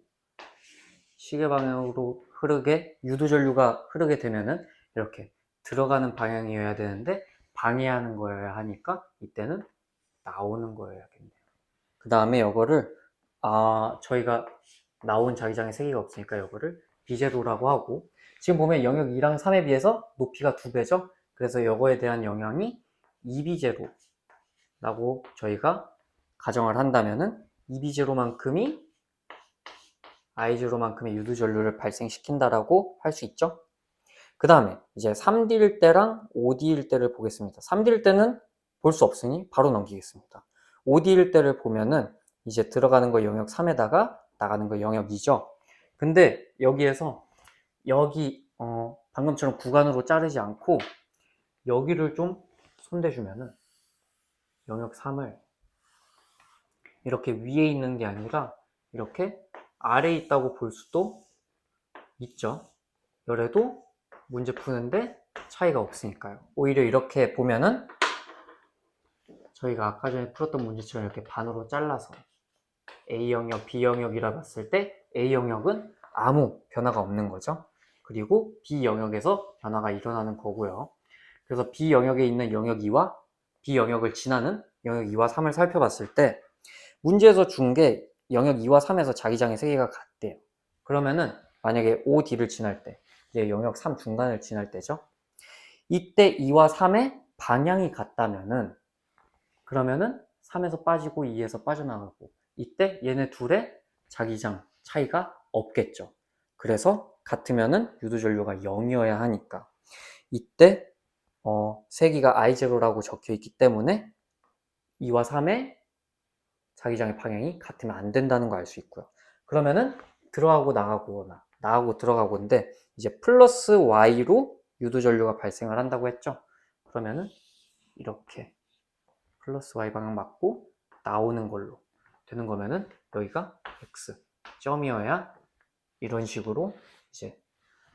시계 방향으로 흐르게 유도전류가 흐르게 되면은 이렇게 들어가는 방향이어야 되는데 방해하는 거여야 하니까 이때는 나오는 거여야겠네요. 그 다음에 이거를 저희가 나온 자기장의 세기가 없으니까 이거를 B0라고 하고 지금 보면 영역 2랑 3에 비해서 높이가 2배죠. 그래서 이거에 대한 영향이 2B0라고 저희가 가정을 한다면은 2B0만큼이 I0만큼의 유도전류를 발생시킨다라고 할 수 있죠. 그 다음에 이제 3D일 때랑 5D일 때를 보겠습니다. 3D일 때는 볼 수 없으니 바로 넘기겠습니다. 5D일 때를 보면은 이제 들어가는 거 영역 3에다가 나가는 거 영역 2죠. 근데 여기에서 여기 방금처럼 구간으로 자르지 않고 여기를 좀 손대주면은 영역 3을 이렇게 위에 있는 게 아니라 이렇게 아래에 있다고 볼 수도 있죠. 그래도 문제 푸는데 차이가 없으니까요. 오히려 이렇게 보면은 저희가 아까 전에 풀었던 문제처럼 이렇게 반으로 잘라서 A 영역, B 영역이라 봤을 때 A 영역은 아무 변화가 없는 거죠. 그리고 B 영역에서 변화가 일어나는 거고요. 그래서 B 영역에 있는 영역 2와 B 영역을 지나는 영역 2와 3을 살펴봤을 때 문제에서 준 게 영역 2와 3에서 자기장의 세기가 같대요. 그러면은 만약에 OD를 지날 때, 이제 영역 3 중간을 지날 때죠. 이때 2와 3의 방향이 같다면은, 그러면은 3에서 빠지고 2에서 빠져나가고, 이때 얘네 둘의 자기장 차이가 없겠죠. 그래서 같으면은 유도전류가 0이어야 하니까, 이때 세기가 I0라고 적혀 있기 때문에 2와 3의 자기장의 방향이 같으면 안 된다는 거 알 수 있고요. 그러면은 들어가고 나가고나 나가고 들어가고인데 이제 플러스 Y로 유도전류가 발생을 한다고 했죠. 그러면은 이렇게 플러스 Y 방향 맞고 나오는 걸로 되는 거면은 여기가 X 점이어야 이런 식으로 이제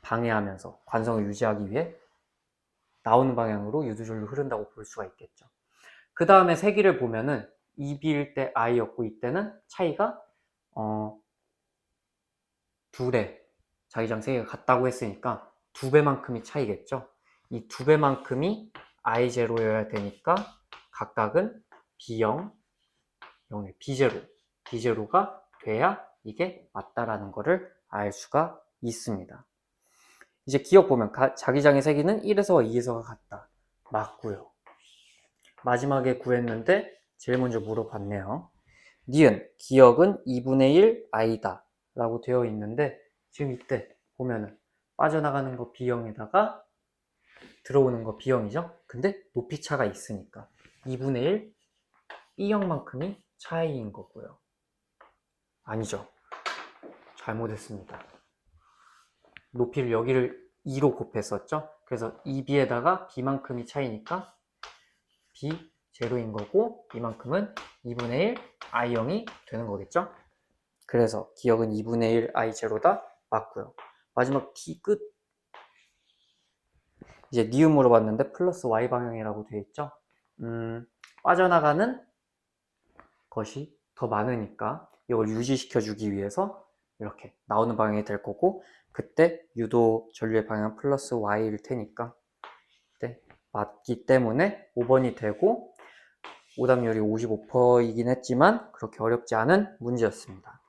방해하면서 관성을 유지하기 위해 나오는 방향으로 유도전류 흐른다고 볼 수가 있겠죠. 그 다음에 세기를 보면은 2B일 때 I였고 이때는 차이가 둘의 자기장 세기가 같다고 했으니까 2배만큼이 차이겠죠. 이 2배만큼이 I0여야 되니까 각각은 B0, 0의 B0, B0가 돼야 이게 맞다라는 거를 알 수가 있습니다. 이제 기억 보면 자기장의 세기는 1에서와 2에서가 같다. 맞고요. 마지막에 구했는데 제일 먼저 물어봤네요. 니은 기억은 2분의 1 I다 라고 되어 있는데 지금 이때 보면은 빠져나가는 거 B형에다가 들어오는 거 B형이죠. 근데 높이 차가 있으니까 2분의 1 B형만큼이 차이인 거고요. 아니죠. 잘못했습니다. 높이를 여기를 2로 곱했었죠. 그래서 2B에다가 B만큼이 차이니까 B 제로인 거고 이만큼은 2분의 1 I형이 되는 거겠죠. 그래서 기억은 2분의 1 I 제로다 맞고요. 마지막 D 끝. 이제 니은 물어봤는데 플러스 Y 방향이라고 되어 있죠. 빠져나가는 것이 더 많으니까 이걸 유지시켜 주기 위해서 이렇게 나오는 방향이 될 거고 그때 유도 전류의 방향 플러스 Y일 테니까 네, 맞기 때문에 5번이 되고 오답률이 55%이긴 했지만 그렇게 어렵지 않은 문제였습니다.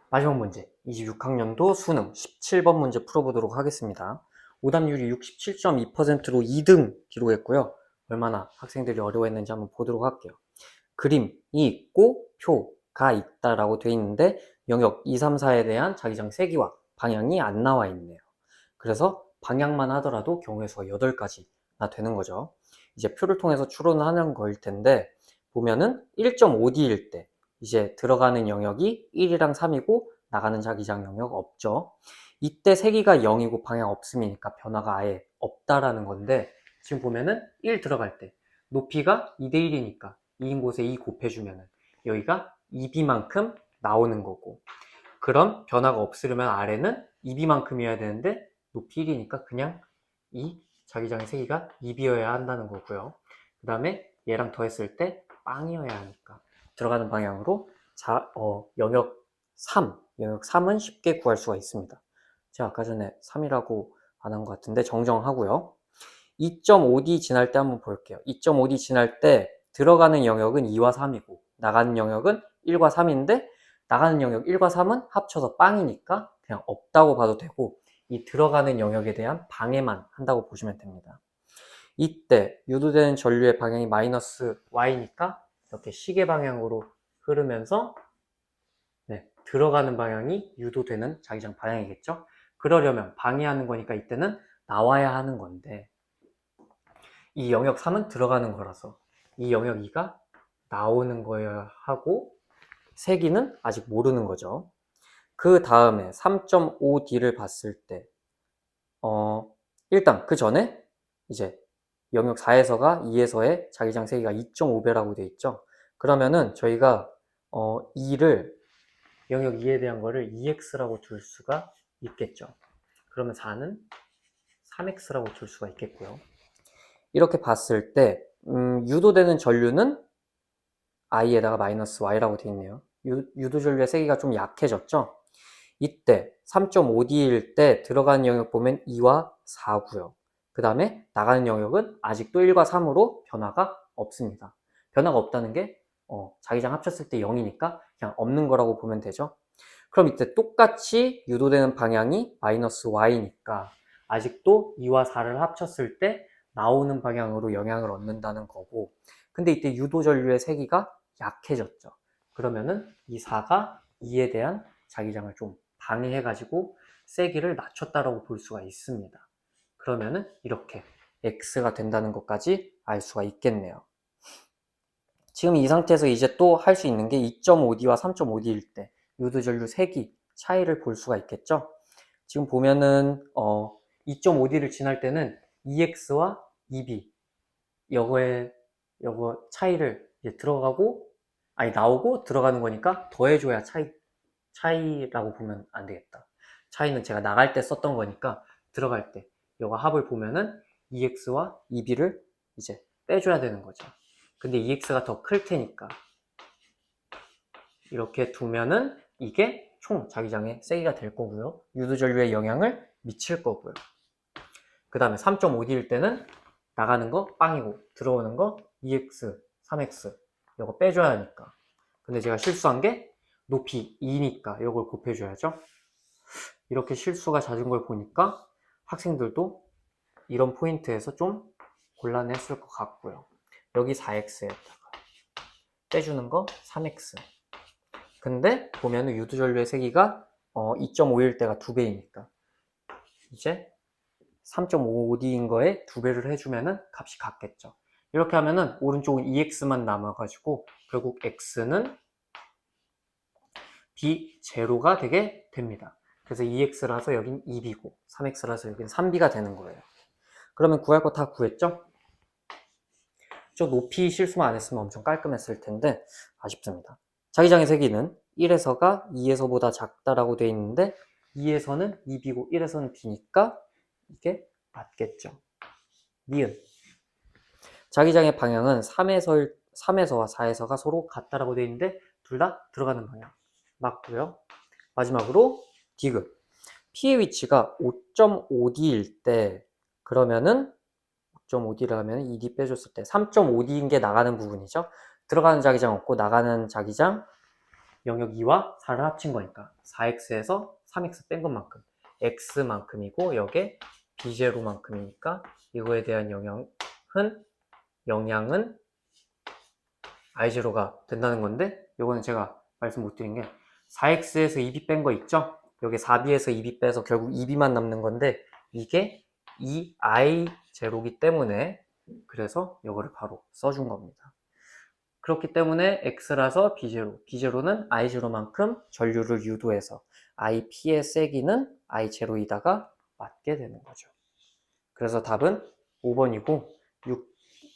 마지막 문제 26학년도 수능 17번 문제 풀어보도록 하겠습니다. 오답률이 67.2%로 2등 기록했고요. 얼마나 학생들이 어려워했는지 한번 보도록 할게요. 그림이 있고 표가 있다라고 되어 있는데 영역 2, 3, 4에 대한 자기장 세기와 방향이 안 나와 있네요. 그래서 방향만 하더라도 경우의 수가 8가지나 되는 거죠. 이제 표를 통해서 추론하는 거일 텐데 보면은 1.5D일 때 이제 들어가는 영역이 1이랑 3이고 나가는 자기장 영역 없죠. 이때 세기가 0이고 방향 없음이니까 변화가 아예 없다라는 건데 지금 보면은 1 들어갈 때 높이가 2대 1이니까 2인 곳에 2 곱해주면은 여기가 2B만큼 나오는 거고 그럼 변화가 없으려면 아래는 2B만큼이어야 되는데 높이 1이니까 그냥 이 자기장의 세기가 2B여야 한다는 거고요. 그 다음에 얘랑 더했을 때 빵이어야 하니까 들어가는 방향으로 영역 3은 쉽게 구할 수가 있습니다. 제가 아까 전에 3이라고 안 한 것 같은데 정정하고요. 2.5D 지날 때 한번 볼게요. 2.5D 지날 때 들어가는 영역은 2와 3이고 나가는 영역은 1과 3인데 나가는 영역 1과 3은 합쳐서 빵이니까 그냥 없다고 봐도 되고 이 들어가는 영역에 대한 방해만 한다고 보시면 됩니다. 이때 유도되는 전류의 방향이 마이너스 Y니까 이렇게 시계 방향으로 흐르면서 들어가는 방향이 유도되는 자기장 방향이겠죠. 그러려면 방해하는 거니까 이때는 나와야 하는 건데 이 영역 3은 들어가는 거라서 이 영역 2가 나오는 거여야 하고 세기는 아직 모르는 거죠. 그 다음에 3.5D를 봤을 때 일단 그 전에 이제 영역 4에서가 2에서의 자기장 세기가 2.5배라고 돼 있죠. 그러면은 저희가 2를 영역 2에 대한 거를 2x라고 둘 수가 있겠죠. 그러면 4는 3x라고 둘 수가 있겠고요. 이렇게 봤을 때 유도되는 전류는 i에다가 마이너스 y라고 되어 있네요. 유도 전류의 세기가 좀 약해졌죠. 이때 3.5D일 때 들어가는 영역 보면 2와 4고요. 그 다음에 나가는 영역은 아직도 1과 3으로 변화가 없습니다. 변화가 없다는 게 자기장 합쳤을 때 0이니까 그냥 없는 거라고 보면 되죠. 그럼 이때 똑같이 유도되는 방향이 마이너스 y니까 아직도 2와 4를 합쳤을 때 나오는 방향으로 영향을 얻는다는 거고, 근데 이때 유도 전류의 세기가 약해졌죠. 그러면은 이 4가 2에 대한 자기장을 좀 방해해가지고 세기를 낮췄다라고 볼 수가 있습니다. 그러면은 이렇게 X가 된다는 것까지 알 수가 있겠네요. 지금 이 상태에서 이제 또 할 수 있는 게 2.5D와 3.5D일 때 유도 전류 세기 차이를 볼 수가 있겠죠. 지금 보면은 2.5D를 지날 때는 EX와 EB 요거 차이를 이제 나오고 들어가는 거니까 더해줘야 차이라고 보면 안 되겠다. 차이는 제가 나갈 때 썼던 거니까 들어갈 때 요거 합을 보면은 EX와 EB를 이제 빼줘야 되는 거죠. 근데 EX가 더 클 테니까 이렇게 두면은 이게 총 자기장의 세기가 될 거고요. 유도 전류에 영향을 미칠 거고요. 그 다음에 3.5D일 때는 나가는 거 빵이고 들어오는 거 EX, 3X 이거 빼줘야 하니까. 근데 제가 실수한 게 높이 2니까 이걸 곱해줘야죠. 이렇게 실수가 잦은 걸 보니까 학생들도 이런 포인트에서 좀 곤란했을 것 같고요. 여기 4X에다가 빼주는 거 3X. 근데 보면은 유도전류의 세기가 2.5일 때가 2배이니까 이제 3.5D인 거에 2배를 해주면은 값이 같겠죠. 이렇게 하면은 오른쪽은 EX만 남아가지고 결국 X는 B0가 되게 됩니다. 그래서 EX라서 여긴 2B고 3X라서 여긴 3B가 되는 거예요. 그러면 구할 거 다 구했죠? 저 높이 실수만 안 했으면 엄청 깔끔했을 텐데 아쉽습니다. 자기장의 세기는 1에서가 2에서보다 작다라고 되어 있는데 2에서는 2B고 1에서는 B니까 이게 맞겠죠. 니은. 자기장의 방향은 3에서와 4에서가 서로 같다라고 되어 있는데 둘 다 들어가는 방향. 맞고요. 마지막으로 디귿. P의 위치가 5.5D일 때 그러면은 5.5D를 하면 2D 빼줬을 때 3.5D인 게 나가는 부분이죠. 들어가는 자기장 없고 나가는 자기장 영역 2와 4를 합친 거니까 4X에서 3X 뺀 것만큼 X만큼이고 여기에 B0만큼이니까 이거에 대한 영향은 I0가 된다는 건데 이거는 제가 말씀 못 드린 게 4X에서 2B 뺀 거 있죠? 여기 4B에서 2B 빼서 결국 2B만 남는 건데 이게 2I0기 때문에 그래서 이거를 바로 써준 겁니다. 그렇기 때문에 X라서 B0, B0는 I0만큼 전류를 유도해서 IP의 세기는 I0이다가 맞게 되는 거죠. 그래서 답은 5번이고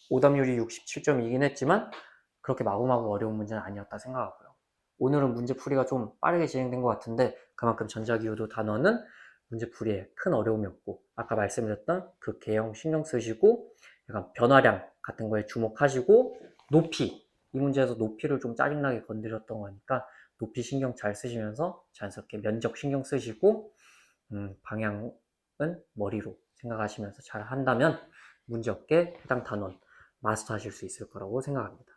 오답률이 67.2긴 했지만 그렇게 마구마구 어려운 문제는 아니었다 생각하고요. 오늘은 문제풀이가 좀 빠르게 진행된 것 같은데 그만큼 전자기후도 단어는 문제풀이에 큰 어려움이 없고 아까 말씀드렸던 그 개형 신경 쓰시고 약간 변화량 같은 거에 주목하시고 높이, 이 문제에서 높이를 좀 짜증나게 건드렸던 거니까 높이 신경 잘 쓰시면서 자연스럽게 면적 신경 쓰시고 방향은 머리로 생각하시면서 잘 한다면 문제없게 해당 단원 마스터하실 수 있을 거라고 생각합니다.